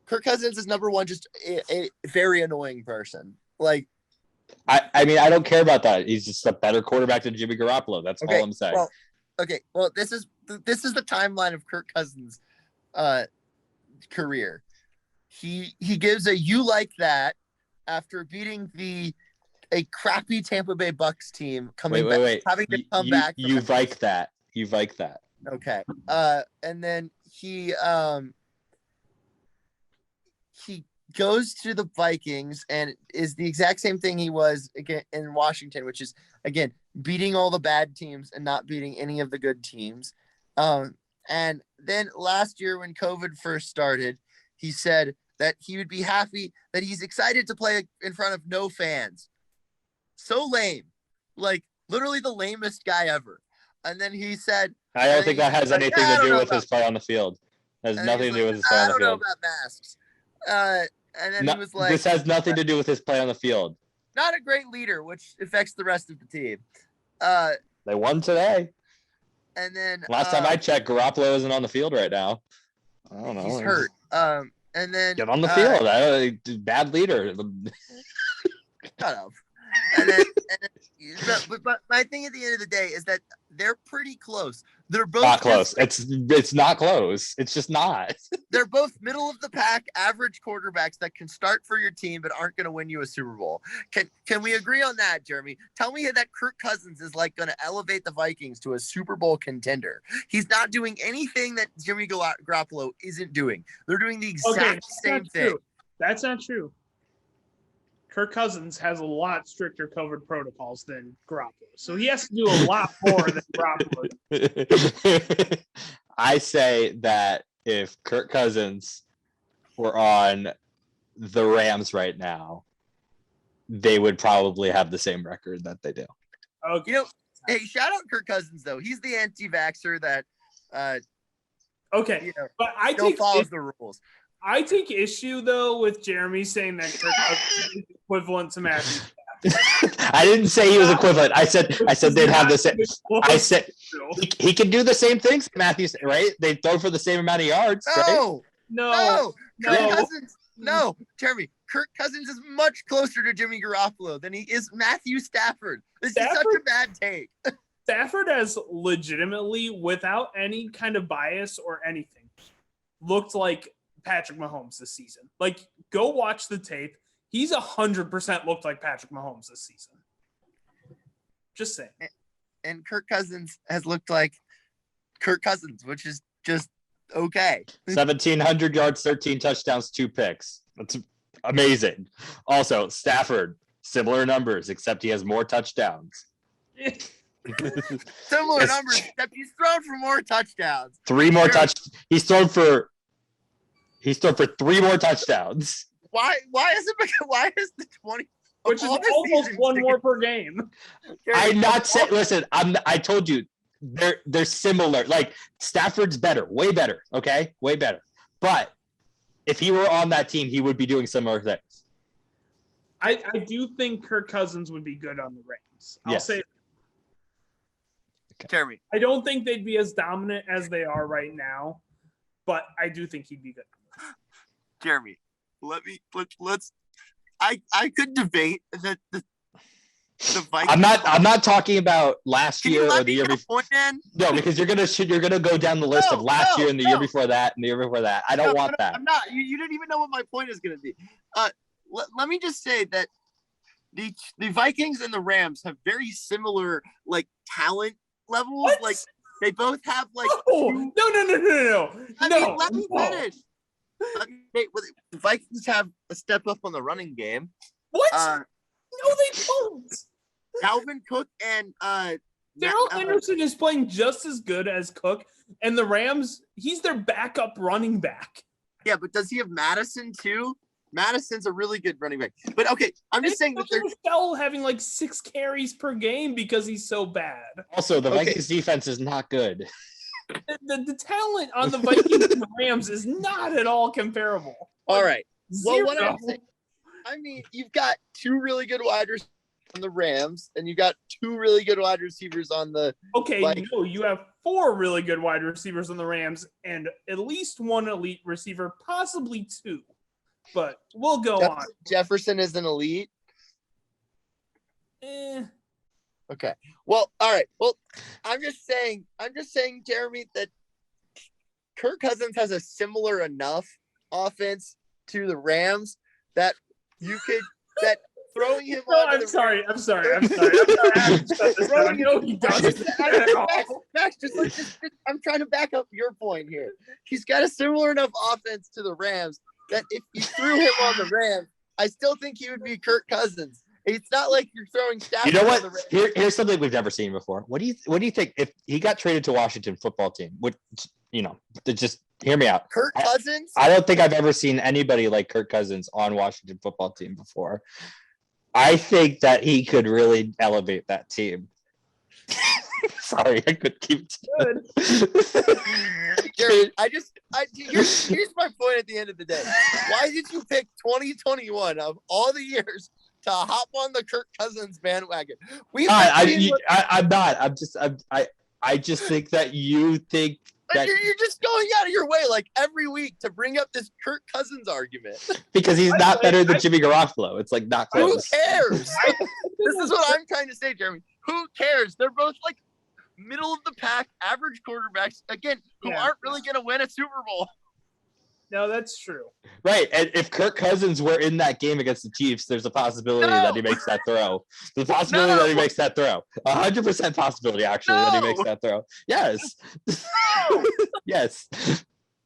Kirk Cousins is number one, just a very annoying person. Like, I mean, I don't care about that. He's just a better quarterback than Jimmy Garoppolo. That's all I'm saying. Well, this is the timeline of Kirk Cousins' career. He gives a "you like that" after beating a crappy Tampa Bay Bucks team coming back, having to come back. You like that. You like that. Okay. And then he goes to the Vikings and is the exact same thing he was again in Washington, which is again beating all the bad teams and not beating any of the good teams. And then last year when COVID first started, he said that he would be happy, that he's excited to play in front of no fans. So lame. Like, literally the lamest guy ever. And then he said, I don't think that has anything to do with his play on the field. It has nothing to do with his play on the field. I don't know about masks. And then he was like, this has nothing to do with his play on the field. Not a great leader, which affects the rest of the team. They won today. And then last time I checked, Garoppolo isn't on the field right now. I don't know. He's hurt. And then get on the field. Bad leader. Shut up. And then but my thing at the end of the day is that they're pretty close. They're both not close. It's not close. It's just not. They're both middle of the pack, average quarterbacks that can start for your team but aren't going to win you a Super Bowl. Can we agree on that, Jeremy? Tell me that Kirk Cousins is like going to elevate the Vikings to a Super Bowl contender. He's not doing anything that Jimmy Garoppolo isn't doing. They're doing the exact same thing. True. That's not true. Kirk Cousins has a lot stricter COVID protocols than Garoppolo, so he has to do a lot more than Garoppolo. I say that if Kirk Cousins were on the Rams right now, they would probably have the same record that they do. Okay. You know, hey, shout out Kirk Cousins though. He's the anti-vaxxer that okay, but I still follows the rules. I take issue though with Jeremy saying that Kirk Cousins is equivalent to Matthew. I didn't say he was equivalent. I said they'd have the same. I said he can do the same things, Matthew. Right? They throw for the same amount of yards. No. No, Jeremy. Kirk Cousins is much closer to Jimmy Garoppolo than he is Matthew Stafford. This is such a bad take. Stafford has legitimately, without any kind of bias or anything, looked like Patrick Mahomes this season. Like, go watch the tape. He's 100% looked like Patrick Mahomes this season. Just saying. And Kirk Cousins has looked like Kirk Cousins, which is just okay. 1,700 yards, 13 touchdowns, 2 picks. That's amazing. Also, Stafford, similar numbers, except he has more touchdowns. Similar numbers, except he's thrown for more touchdowns. 3 more touchdowns. He's thrown for 3 more touchdowns. Why is the 20? Which is almost 1 more per game. I'm not saying. Listen, I told you they're similar. Like Stafford's better, way better. Okay, way better. But if he were on that team, he would be doing similar things. I do think Kirk Cousins would be good on the Rams. I'll say. Okay. Jeremy, I don't think they'd be as dominant as they are right now, but I do think he'd be good. Jeremy, let's. I could debate that the Vikings. I'm not talking about last year or the year before. No, because you're gonna go down the list of last year and the year before that and the year before that. I don't want that. I'm not. You didn't even know what my point is gonna be. Let me just say that the Vikings and the Rams have very similar like talent levels. What? Like they both have like. No. Let me finish. The Vikings have a step up on the running game. What? No, they don't. Dalvin Cook and Darrell Henderson is playing just as good as Cook, and the Rams, he's their backup running back. Yeah, but does he have Madison too? Madison's a really good running back. But okay, I'm just saying that they're still having like 6 carries per game because he's so bad. Also, the Vikings defense is not good. The talent on the Vikings and the Rams is not at all comparable. All right. Zero. Well, what I'm saying, I mean, you've got 2 really good wide receivers on the Rams, and you got 2 really good wide receivers on the. Okay, no, you have 4 really good wide receivers on the Rams, and at least 1 elite receiver, possibly 2. But we'll go on. Jefferson is an elite. Okay. Well, all right. Well, I'm just saying, Jeremy, that Kirk Cousins has a similar enough offense to the Rams that you could throwing him. No, I'm sorry. I know he doesn't. Max, I'm trying to back up your point here. He's got a similar enough offense to the Rams that if you threw him on the Rams, I still think he would be Kirk Cousins. It's not like you're throwing Stafford. You know what? Here's something we've never seen before. What do you think if he got traded to Washington football team? Would just Hear me out. Kirk Cousins. I don't think I've ever seen anybody like Kirk Cousins on Washington football team before. I think that he could really elevate that team. Sorry, I could keep Good. Jerry, here's my point at the end of the day. Why did you pick 2021 of all the years to hop on the Kirk Cousins bandwagon? I'm not. I just think that you think that you're just going out of your way like every week to bring up this Kirk Cousins argument. Because he's not better than Jimmy Garoppolo. It's like not close. Who cares? This is what I'm trying to say, Jeremy. Who cares? They're both like middle of the pack, average quarterbacks, again, who aren't really going to win a Super Bowl. No, that's true. Right. And if Kirk Cousins were in that game against the Chiefs, there's a possibility that he makes that throw. There's a possibility that he makes that throw. 100% possibility, actually, that he makes that throw. Yes. Yes.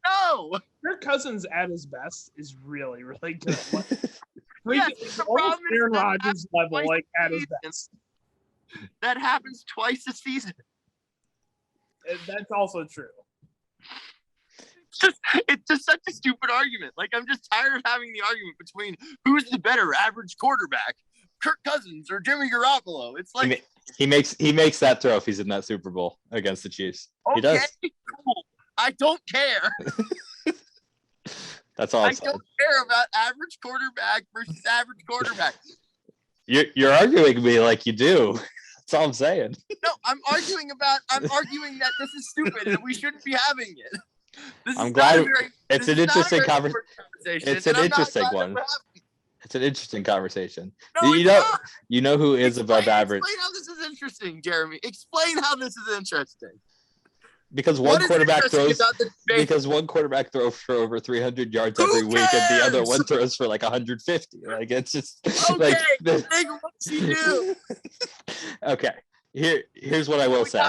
No. Kirk Cousins at his best is really, really good. The problem is Aaron Rodgers level, like at his best. That happens twice a season. That's also true. It's just such a stupid argument. Like, I'm just tired of having the argument between who's the better average quarterback, Kirk Cousins or Jimmy Garoppolo. It's like he makes that throw if he's in that Super Bowl against the Chiefs. Okay, he does. Cool. I don't care. That's all. I don't care about average quarterback versus average quarterback. You're arguing me like you do. That's all I'm saying. No, I'm arguing that this is stupid and we shouldn't be having it. I'm glad it's an interesting conversation. It's an interesting one. It's an interesting conversation. No, you know who is above average. Explain how this is interesting, Jeremy. Explain how this is interesting. Because one quarterback throws for over 300 yards every week, and the other one throws for like 150. Like it's just okay. What's he do? Okay. Here's what I will say.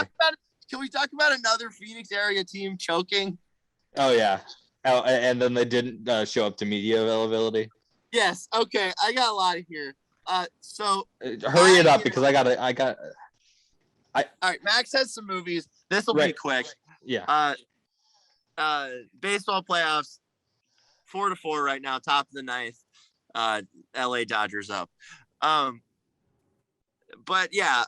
Can we talk about another Phoenix area team choking? Oh yeah. Oh, and then they didn't show up to media availability. Yes. Okay. I got a lot here. So hurry it up because I got. All right. Max has some movies. This will be quick. Yeah. Baseball playoffs, 4-4 right now, top of the ninth. LA Dodgers up. But yeah.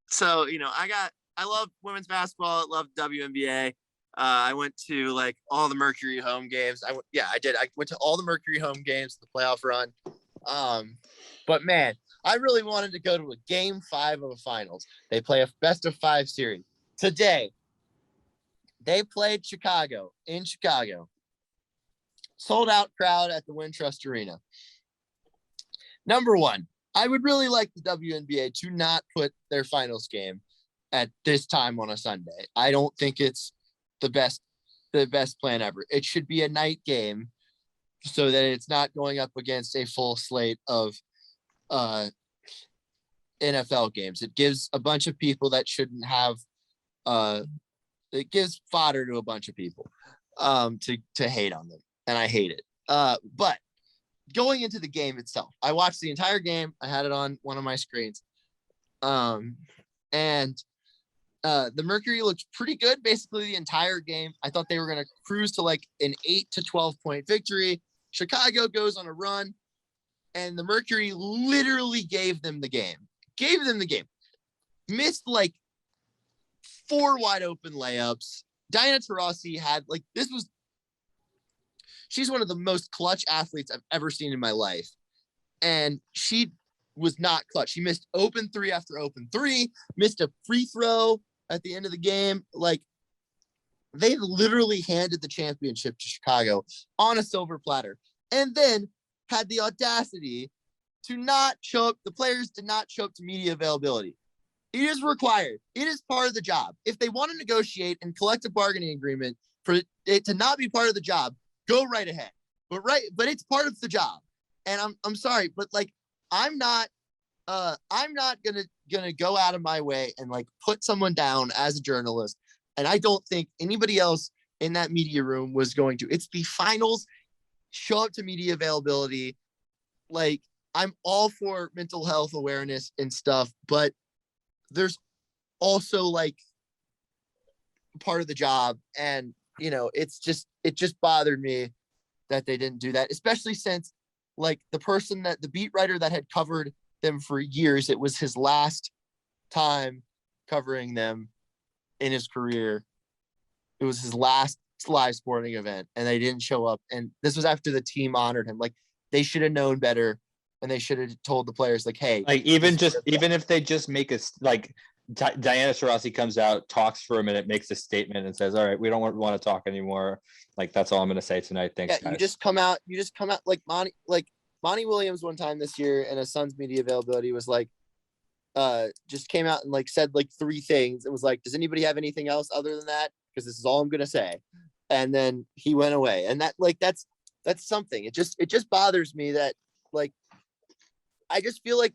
So I love women's basketball. I love WNBA. I went to like all the Mercury home games. I did. I went to all the Mercury home games, the playoff run. But man, I really wanted to go to a game 5 of a finals. They play a best of 5 series. Today, they played Chicago in Chicago. Sold out crowd at the Wintrust Arena. Number one, I would really like the WNBA to not put their finals game at this time on a Sunday. I don't think it's the best plan ever. It should be a night game so that it's not going up against a full slate of NFL games. It gives a bunch of people that shouldn't have it gives fodder to a bunch of people to hate on them, and I hate it. But going into the game itself, I watched the entire game. I had it on one of my screens. And the Mercury looked pretty good basically the entire game. I thought they were going to cruise to like an 8 to 12 point victory. Chicago goes on a run, and the Mercury literally gave them the game. Missed like 4 wide open layups. Diana Taurasi had like, she's one of the most clutch athletes I've ever seen in my life. And she was not clutch. She missed open 3 after open 3, missed a free throw at the end of the game. Like, they literally handed the championship to Chicago on a silver platter, and then had the audacity to not show up. The players did not show up to media availability. It is required. It is part of the job. If they want to negotiate and collective bargaining agreement for it to not be part of the job, go right ahead. But it's part of the job. And I'm sorry, but like, I'm not gonna go out of my way and like put someone down as a journalist. And I don't think anybody else in that media room was going to. It's the finals. Show up to media availability. Like, I'm all for mental health awareness and stuff, but there's also like part of the job, and it just bothered me that they didn't do that, especially since like the beat writer that had covered them for years, it was his last time covering them in his career. It was his last live sporting event, and they didn't show up. And this was after the team honored him. Like, they should have known better, and they should have told the players, like, hey, like even if they just make us like Diana Taurasi comes out, talks for a minute, makes a statement, and says, "All right, we don't want to talk anymore." Like, that's all I'm going to say tonight. Thanks, yeah, guys. you just come out like Monty Williams one time this year in a Suns media availability was like, just came out and like said like 3 things. It was like, does anybody have anything else other than that? Because this is all I'm going to say. And then he went away. And that's something. It just bothers me that, like, I just feel like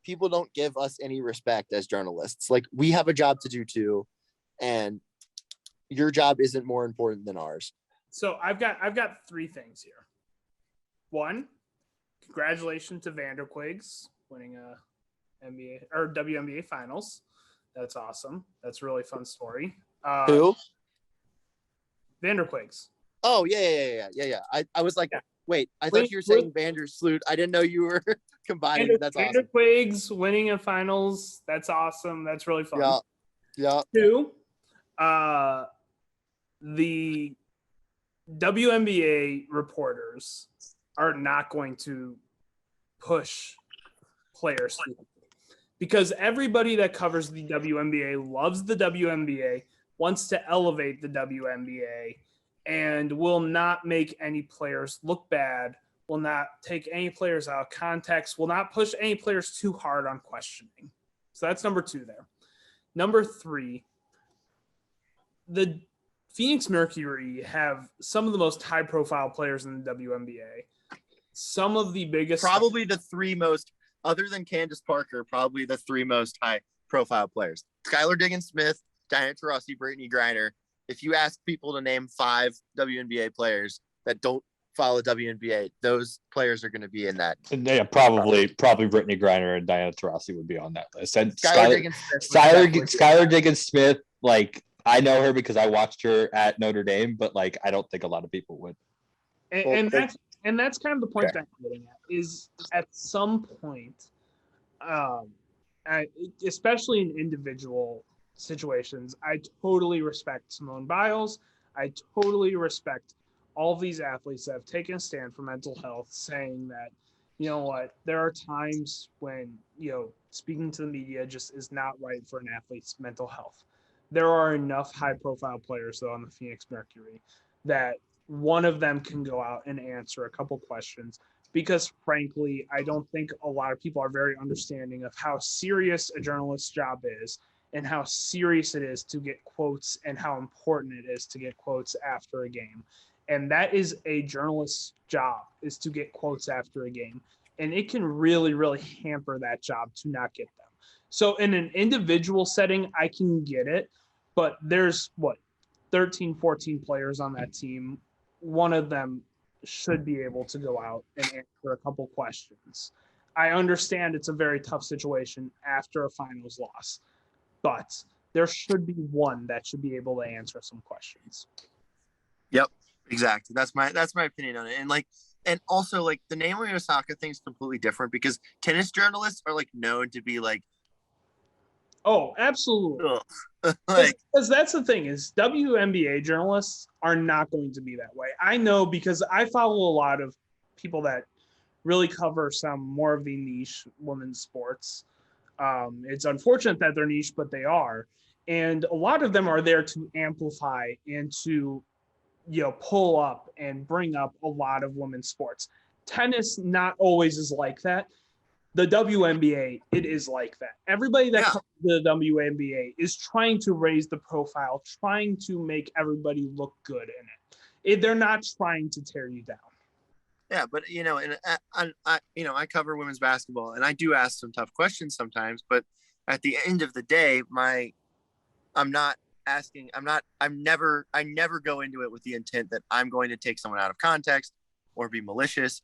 people don't give us any respect as journalists. Like, we have a job to do too, and your job isn't more important than ours. So I've got 3 things here. 1, congratulations to Vanderquigs winning a NBA or WNBA Finals. That's awesome. That's a really fun story. Who? Vanderquigs. Oh yeah. I was like, wait, I thought you were saying Vandersloot. I didn't know you were combining. That's awesome. Vanderquigs winning a finals. That's awesome. That's really fun. Yeah. 2, the WNBA reporters are not going to push players because everybody that covers the WNBA loves the WNBA, wants to elevate the WNBA, and will not make any players look bad, will not take any players out of context, will not push any players too hard on questioning. So that's number 2 there. Number 3, the Phoenix Mercury have some of the most high-profile players in the WNBA. Some of the biggest, probably the 3 most, other than Candace Parker, probably the 3 most high-profile players: Skylar Diggins-Smith, Diana Taurasi, Brittany Griner. If you ask people to name 5 WNBA players that don't follow WNBA, those players are going to be in that. Yeah, probably Brittany Griner and Diana Taurasi would be on that list. And Skylar Diggins-Smith, like, I know her because I watched her at Notre Dame, but like, I don't think a lot of people would. And that's kind of the point that I'm getting at, is at some point, especially in individual situations, I totally respect Simone Biles. I totally respect all of these athletes that have taken a stand for mental health, saying that, you know what, there are times when, speaking to the media just is not right for an athlete's mental health. There are enough high-profile players, though, on the Phoenix Mercury that one of them can go out and answer a couple questions, because, frankly, I don't think a lot of people are very understanding of how serious a journalist's job is and how serious it is to get quotes and how important it is to get quotes after a game. And that is a journalist's job, is to get quotes after a game. And it can really, really hamper that job to not get them. So in an individual setting, I can get it, but there's 13, 14 players on that team. One of them should be able to go out and answer a couple questions. I understand it's a very tough situation after a finals loss, but there should be one that should be able to answer some questions. Yep, exactly. That's my opinion on it. And also, like, the Naomi Osaka thing is completely different because tennis journalists are like known to be like, oh, absolutely. Because that's the thing, is WNBA journalists are not going to be that way. I know, because I follow a lot of people that really cover some more of the niche women's sports. It's unfortunate that they're niche, but they are. And a lot of them are there to amplify and to, pull up and bring up a lot of women's sports. Tennis not always is like that. The WNBA, it is like that. Everybody that comes to the WNBA is trying to raise the profile, trying to make everybody look good in it. They're not trying to tear you down. Yeah, but I cover women's basketball, and I do ask some tough questions sometimes. But at the end of the day, I never go into it with the intent that I'm going to take someone out of context or be malicious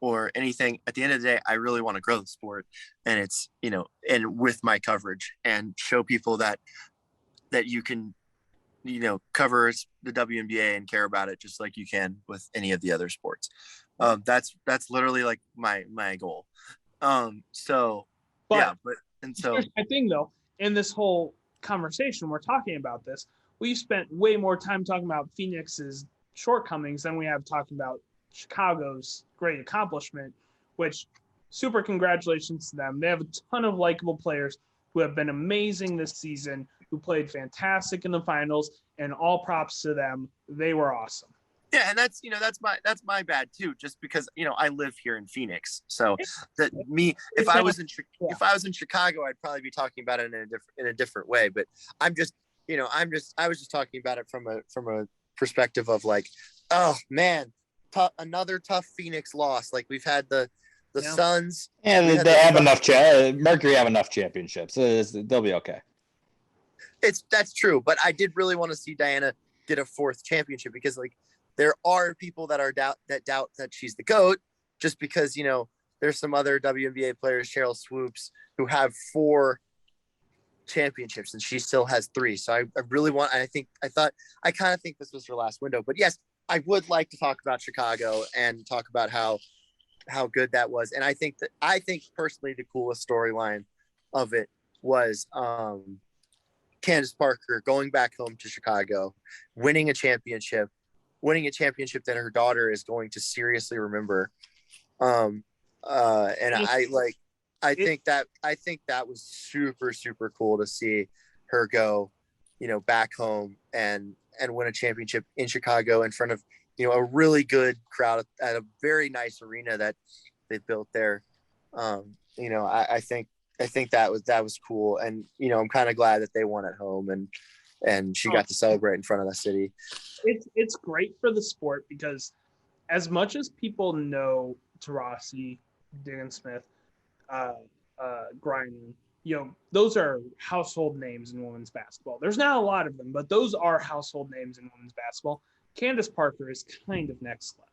or anything. At the end of the day, I really want to grow the sport, and it's, and with my coverage, and show people that you can covers the WNBA and care about it just like you can with any of the other sports. That's literally like my goal. So But so here's my thing though, in this whole conversation, we're talking about this. We've spent way more time talking about Phoenix's shortcomings than we have talking about Chicago's great accomplishment, which super congratulations to them. They have a ton of likable players who have been amazing this season, who played fantastic in the finals, and all props to them. They were awesome. Yeah, and that's my bad too, just because I live here in Phoenix. So if I was in Chicago, I'd probably be talking about it in a different way. But I was just talking about it from a perspective of like, oh man, another tough Phoenix loss. Like we've had the Suns. Yeah, they have enough. Mercury have enough championships. They'll be okay. That's true, but I did really want to see Diana get a 4th championship because like there are people that doubt that she's the GOAT just because there's some other WNBA players, Cheryl Swoops, who have 4 championships and she still has 3. So I really want. I kind of think this was her last window. But yes, I would like to talk about Chicago and talk about how good that was. And I think personally the coolest storyline of it was Candace Parker going back home to Chicago, winning a championship that her daughter is going to seriously remember. And I think that was super, super cool to see her go, back home and win a championship in Chicago in front of, a really good crowd at a very nice arena that they built there. I think that was cool. And, I'm kind of glad that they won at home and she got to celebrate in front of the city. It's great for the sport because as much as people know Taurasi, Dan Smith, Grinding, those are household names in women's basketball. There's not a lot of them, but those are household names in women's basketball. Candace Parker is kind of next level.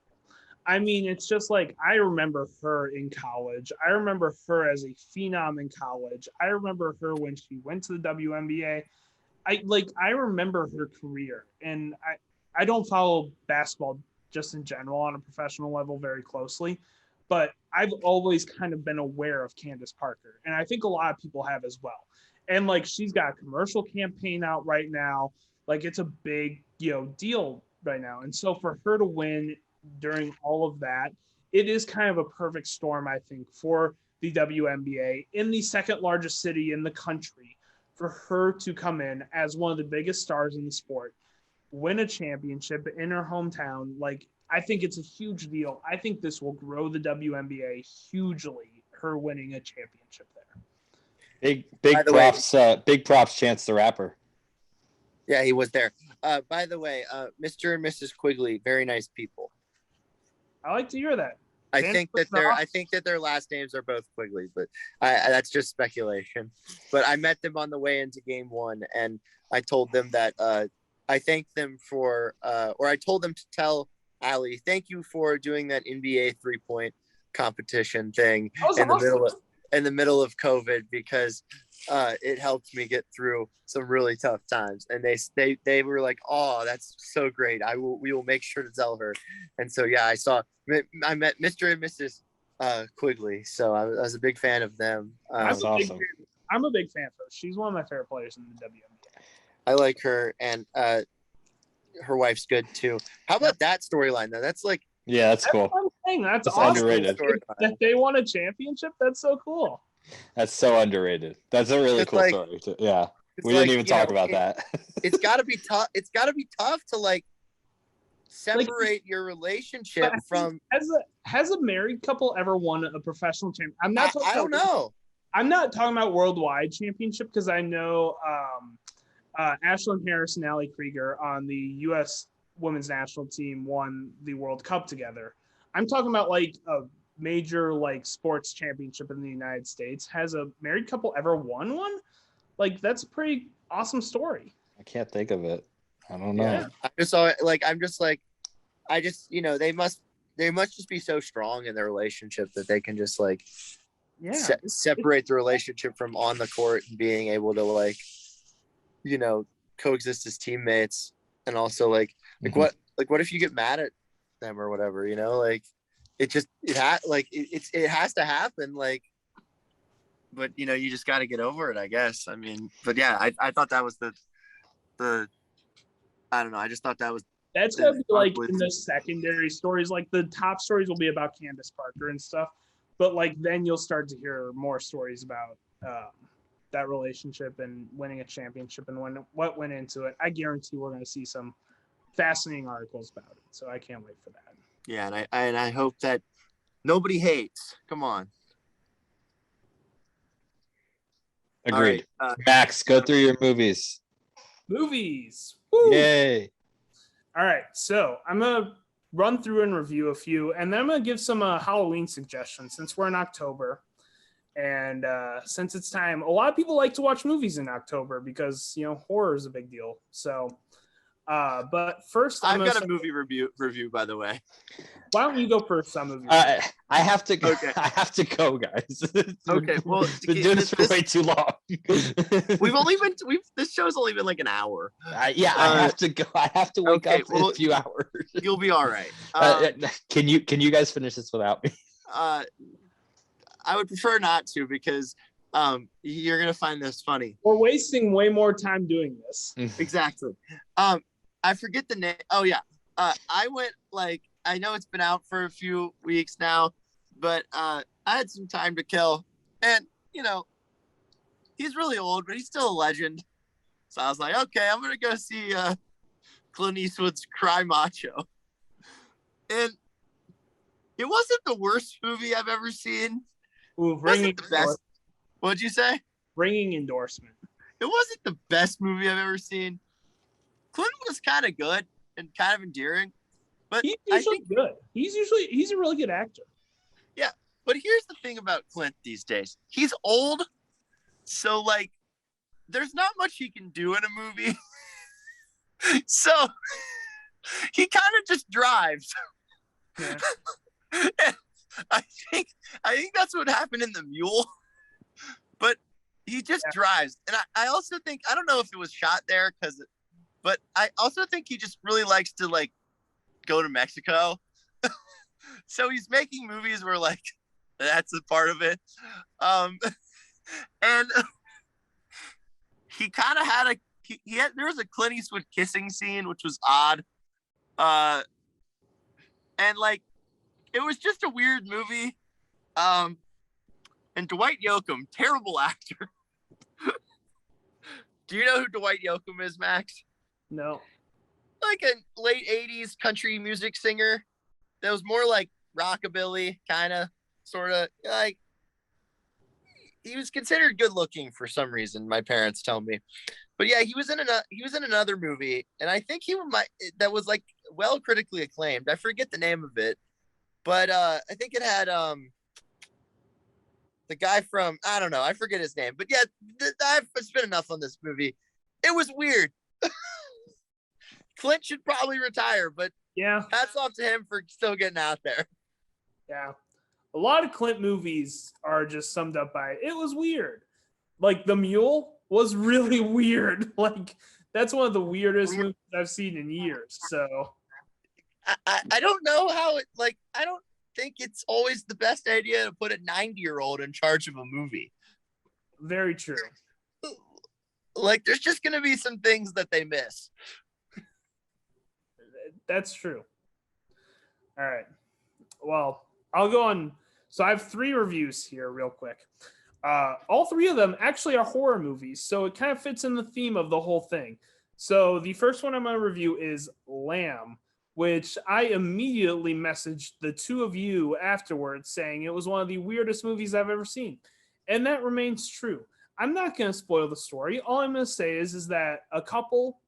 I mean, it's just like I remember her in college. I remember her as a phenom in college. I remember her when she went to the WNBA. I remember her career, and I don't follow basketball just in general on a professional level very closely, but I've always kind of been aware of Candace Parker, and I think a lot of people have as well. And like she's got a commercial campaign out right now, like it's a big deal right now. And so for her to win during all of that, it is kind of a perfect storm, I think, for the WNBA in the 2nd largest city in the country, for her to come in as one of the biggest stars in the sport, win a championship in her hometown. Like, I think it's a huge deal. I think this will grow the WNBA hugely, her winning a championship there. Big props, Chance the Rapper. Yeah, he was there. By the way, Mr. and Mrs. Quigley, very nice people. I like to hear that. I think that their last names are both Quigley, but that's just speculation. But I met them on the way into game 1, and I told them that I thanked them for, or I told them to tell Allie, thank you for doing that NBA 3-point competition thing in the middle of COVID, because it helped me get through some really tough times. And they were like, oh, that's so great. We will make sure to tell her. And so, yeah, I met Mr. and Mrs. Quigley. So I was a big fan of them. That's awesome. I'm a big fan of her. She's one of my favorite players in the WNBA. I like her, and her wife's good too. How about that storyline though? That's like, yeah, that's cool. That's awesome. Underrated. That they won a championship. That's so cool. That's so underrated. That's a really cool story too. Yeah, we didn't even talk about that. It's got to be tough. It's got to be tough to like separate your relationship from. Has a married couple ever won a professional championship? I don't know. I'm not talking about worldwide championship because I know Ashlyn Harris and Allie Krieger on the U.S. women's national team won the World Cup together. I'm talking about like a major like sports championship in the United States. Has a married couple ever won one? Like, that's a pretty awesome story. I can't think of it. I don't know. Yeah. They must just be so strong in their relationship that they can just like separate the relationship from on the court and being able to like, coexist as teammates, and also like what if you get mad at them or whatever, you know, like it has to happen, like, but you know, you just got to get over it, I guess. I mean, but yeah, I thought that was the I don't know, I just thought that was That's gonna be like in the secondary stories. Like the top stories will be about Candace Parker and stuff, but like then you'll start to hear more stories about that relationship and winning a championship and what went into it. I guarantee we're gonna see some fascinating articles about it. So I can't wait for that. Yeah, and I hope that nobody hates. Come on. Agreed. Right, Max, go through your movies. Movies. Woo! Yay. All right, so I'm gonna run through and review a few, and then I'm gonna give some Halloween suggestions since we're in October, and since it's time. A lot of people like to watch movies in October because horror is a big deal. So, but first, I've got a movie review, by the way. Why don't you go first on movies? I have to go. Okay. I have to go, guys. Okay, well, been doing this for way too long. This show's only been like an hour. I have to go. I have to wake up in a few hours. You'll be all right. Can you guys finish this without me? I would prefer not to, because you're gonna find this funny. We're wasting way more time doing this. Exactly. I forget the name. Oh yeah. I went, like, I know it's been out for a few weeks now, but I had some time to kill, and he's really old, but he's still a legend. So I was like, okay, I'm gonna go see Clint Eastwood's Cry Macho, and it wasn't the worst movie I've ever seen. Ooh, ringing the best. What'd you say? Ringing endorsement. It wasn't the best movie I've ever seen. Clint was kind of good and kind of endearing, but He's usually good. He's a really good actor. Yeah, but here's the thing about Clint these days. He's old, so like there's not much he can do in a movie. So he kind of just drives. Yeah. I think that's what happened in The Mule. But he just drives. And I also think, I don't know if it was shot there, but I also think he just really likes to like go to Mexico. So he's making movies where like that's a part of it. And he kind of had there was a Clint Eastwood kissing scene, which was odd. And like, it was just a weird movie. And Dwight Yoakam, terrible actor. Do you know who Dwight Yoakam is, Max? No. Like a late 80s country music singer that was more like rockabilly, kind of, sort of. Like, he was considered good looking for some reason, my parents tell me. But yeah, he was in another movie, and I think that was like well critically acclaimed. I forget the name of it, but I think it had the guy from, I don't know, I forget his name. But yeah, I've spent enough on this movie. It was weird. Clint should probably retire, but yeah, hats off to him for still getting out there. Yeah. A lot of Clint movies are just summed up by, it was weird. Like The Mule was really weird. Like, that's one of the weirdest movies I've seen in years. So I don't know how it, like, I don't think it's always the best idea to put a 90-year-old in charge of a movie. Very true. Like, there's just going to be some things that they miss. That's true. All right. Well, I'll go on. So I have 3 reviews here real quick. All 3 of them actually are horror movies, so it kind of fits in the theme of the whole thing. So the first one I'm going to review is Lamb, which I immediately messaged the 2 of you afterwards saying it was one of the weirdest movies I've ever seen. And that remains true. I'm not going to spoil the story. All I'm going to say is that a couple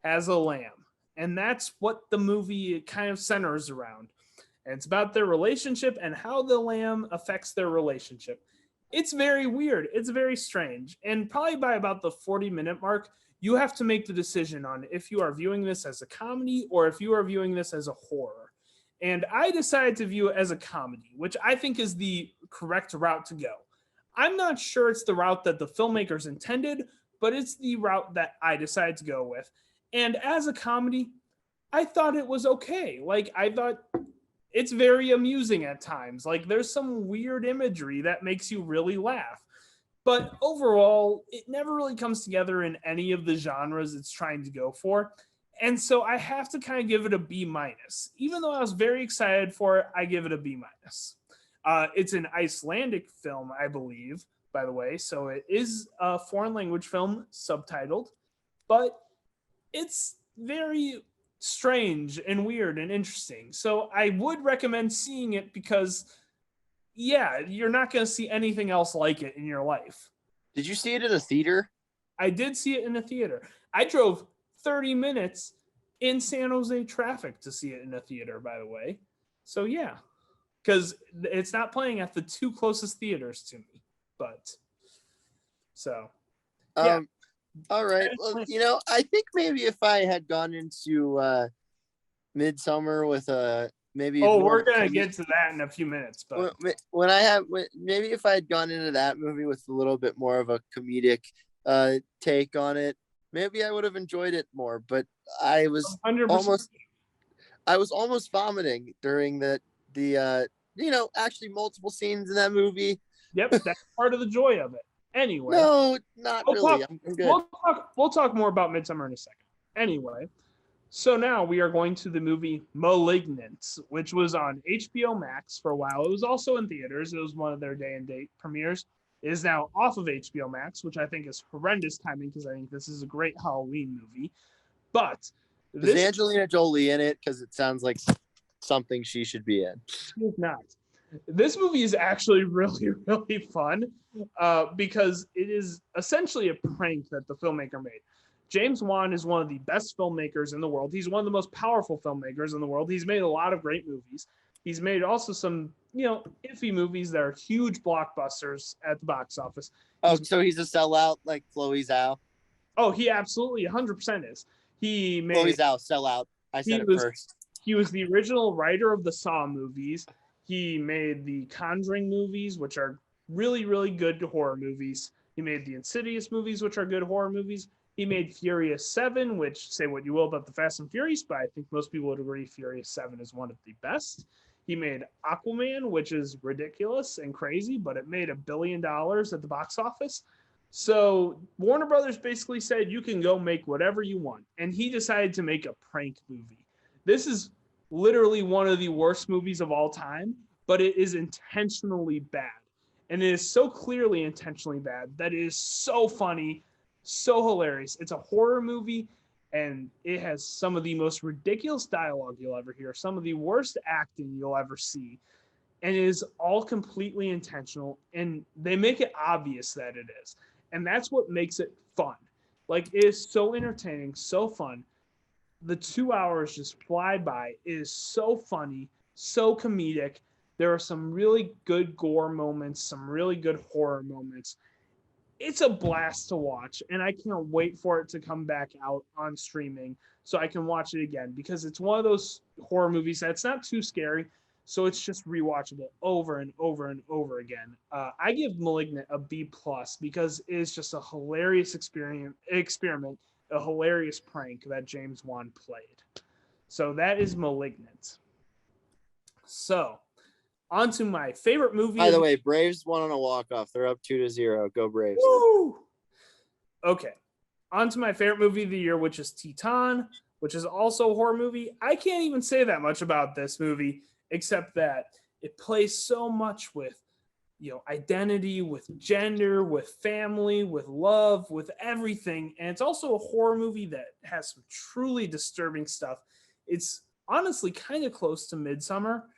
has a lamb, and that's what the movie kind of centers around. And it's about their relationship and how the lamb affects their relationship. It's very weird. It's very strange. And probably by about the 40-minute mark, you have to make the decision on if you are viewing this as a comedy or if you are viewing this as a horror. And I decided to view it as a comedy, which I think is the correct route to go. I'm not sure it's the route that the filmmakers intended, but it's the route that I decided to go with. And as a comedy, I thought it was okay. Like, I thought it's very amusing at times. Like, there's some weird imagery that makes you really laugh. But overall, it never really comes together in any of the genres it's trying to go for. And so I have to kind of give it a B minus. Even though I was very excited for it, I give it a B minus. It's an Icelandic film, I believe, by the way. So it is a foreign language film, subtitled. But it's very strange and weird and interesting. So I would recommend seeing it because, yeah, you're not going to see anything else like it in your life. Did you see it in a theater? I did see it in a theater. I drove 30 minutes in San Jose traffic to see it in a theater, by the way. So, yeah, because it's not playing at the two closest theaters to me. But, so, yeah. All right. Well, I think maybe if I had gone into Midsummer with a maybe. Oh, we're gonna get to that in a few minutes. But maybe if I had gone into that movie with a little bit more of a comedic take on it, maybe I would have enjoyed it more. But I was 100%. almost vomiting during the actually multiple scenes in that movie. Yep, that's part of the joy of it. Anyway, no, not really. I'm good. We'll talk more about Midsummer in a second. Anyway, so now we are going to the movie *Malignant*, which was on HBO Max for a while. It was also in theaters. It was one of their day and date premieres. It is now off of HBO Max, which I think is horrendous timing because I think this is a great Halloween movie. But is Angelina Jolie in it? Because it sounds like something she should be in. She's not. This movie is actually really, really fun because it is essentially a prank that the filmmaker made. James Wan is one of the best filmmakers in the world. He's one of the most powerful filmmakers in the world. He's made a lot of great movies. He's made also some, iffy movies that are huge blockbusters at the box office. So he's a sellout like Chloe Zhao? Oh, he absolutely 100% is. He made Chloe Zhao, sellout. I said it first. He was the original writer of the Saw movies. He made the Conjuring movies, which are really, really good horror movies. He made the Insidious movies, which are good horror movies. He made Furious 7, which, say what you will about the Fast and Furious, but I think most people would agree Furious 7 is one of the best. He made Aquaman, which is ridiculous and crazy, but it made $1 billion at the box office. So Warner Brothers basically said, you can go make whatever you want. And he decided to make a prank movie. This is literally one of the worst movies of all time, but it is intentionally bad. And it is so clearly intentionally bad that it is so funny, so hilarious. It's a horror movie, and it has some of the most ridiculous dialogue you'll ever hear, some of the worst acting you'll ever see. And it is all completely intentional, and they make it obvious that it is. And that's what makes it fun. Like, it is so entertaining, so fun. The 2 hours just fly by. It is so funny, so comedic. There are some really good gore moments, some really good horror moments. It's a blast to watch, and I can't wait for it to come back out on streaming so I can watch it again, because it's one of those horror movies that's not too scary, so it's just rewatchable over and over and over again. I give *Malignant* a B+ because it is just a hilarious experiment, a hilarious prank that James Wan played. So that is *Malignant*. So, on to my favorite movie. By the way, Braves won on a walk-off. They're up 2-0. Go Braves. Woo! Okay. On to my favorite movie of the year, which is *Titan*, which is also a horror movie. I can't even say that much about this movie, except that it plays so much with, identity, with gender, with family, with love, with everything. And it's also a horror movie that has some truly disturbing stuff. It's honestly kind of close to *Midsummer*,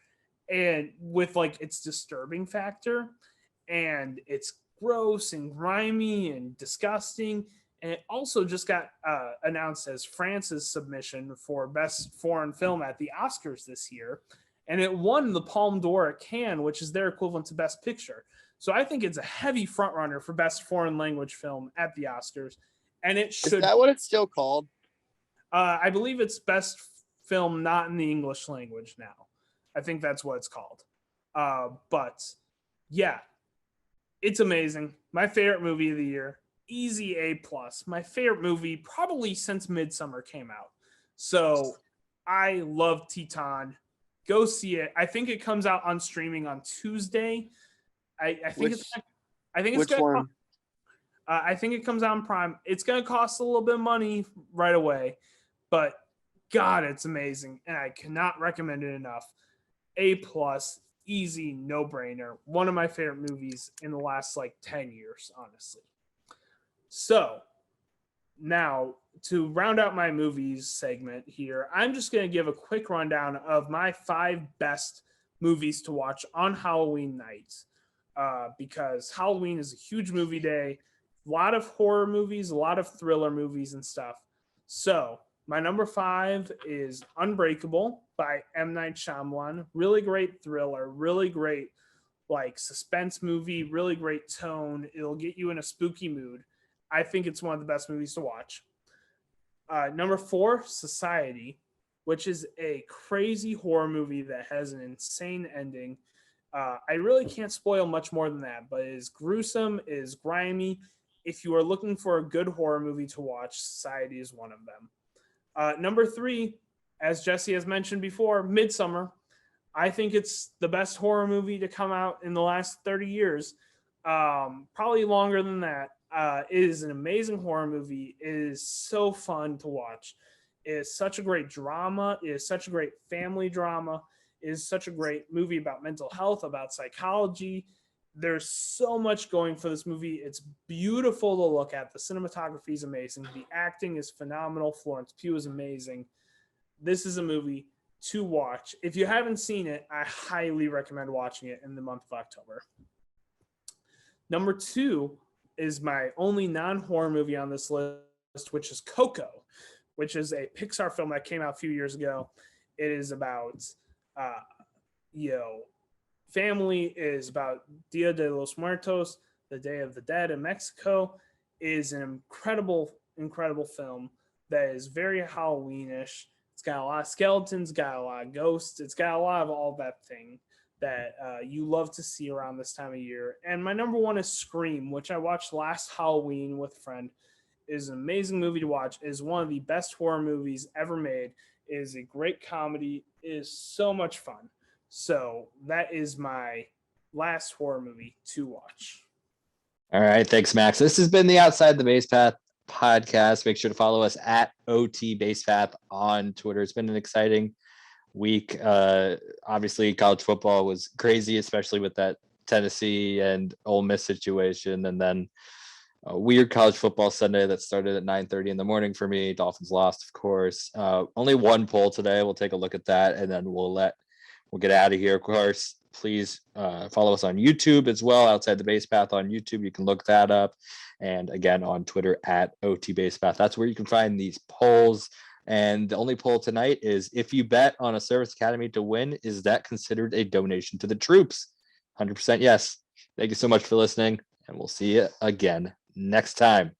and with its disturbing factor, and it's gross and grimy and disgusting. And it also just got announced as France's submission for Best Foreign Film at the Oscars this year. And it won the Palme d'Or at Cannes, which is their equivalent to Best Picture. So I think it's a heavy frontrunner for Best Foreign Language Film at the Oscars. And it should. Is that what it's still called? I believe it's Best Film Not in the English Language now. I think that's what it's called. But yeah, it's amazing. My favorite movie of the year. easy A+. My favorite movie probably since Midsummer came out. So I love Teton. Go see it. I think it comes out on streaming on Tuesday. I think it's Which gonna one? I think it comes out on Prime. It's gonna cost a little bit of money right away, but God, it's amazing, and I cannot recommend it enough. A+, easy, no brainer. One of my favorite movies in the last 10 years, honestly. So now to round out my movies segment here, I'm just going to give a quick rundown of my 5 best movies to watch on Halloween night, because Halloween is a huge movie day, a lot of horror movies, a lot of thriller movies and stuff. So my number 5 is Unbreakable by M. Night Shyamalan. Really great thriller, really great suspense movie, really great tone. It'll get you in a spooky mood. I think it's one of the best movies to watch. Number 4, Society, which is a crazy horror movie that has an insane ending. I really can't spoil much more than that, but it is gruesome, it is grimy. If you are looking for a good horror movie to watch, Society is one of them. Number 3, as Jesse has mentioned before, Midsummer. I think it's the best horror movie to come out in the last 30 years. Probably longer than that. It is an amazing horror movie. It is so fun to watch. It is such a great drama. It is such a great family drama. It is such a great movie about mental health, about psychology. There's so much going for this movie. It's beautiful to look at. The cinematography is amazing. The acting is phenomenal. Florence Pugh is amazing. This is a movie to watch. If you haven't seen it, I highly recommend watching it in the month of October. Number 2 is my only non-horror movie on this list, which is Coco, which is a Pixar film that came out a few years ago. It is about, family. It is about Dia de los Muertos, the Day of the Dead in Mexico. It is an incredible, incredible film that is very Halloweenish. It's got a lot of skeletons, got a lot of ghosts. It's got a lot of all that thing that you love to see around this time of year. And my number 1 is Scream, which I watched last Halloween with a friend. It is an amazing movie to watch. It is one of the best horror movies ever made. It is a great comedy. It is so much fun. So that is my last horror movie to watch. All right. Thanks, Max. This has been the Outside the Base Path podcast. Make sure to follow us at OT Base Path on Twitter. It's been an exciting week. Obviously, college football was crazy, especially with that Tennessee and Ole Miss situation. And then a weird college football Sunday that started at 9:30 in the morning for me. Dolphins lost, of course. Only one poll today. We'll take a look at that, and then we'll get out of here. Of course, please follow us on YouTube as well. Outside the Base Path on YouTube. You can look that up. And again, on Twitter at OT Base Path. That's where you can find these polls. And the only poll tonight is, if you bet on a service academy to win, is that considered a donation to the troops? 100% yes. Thank you so much for listening, and we'll see you again next time.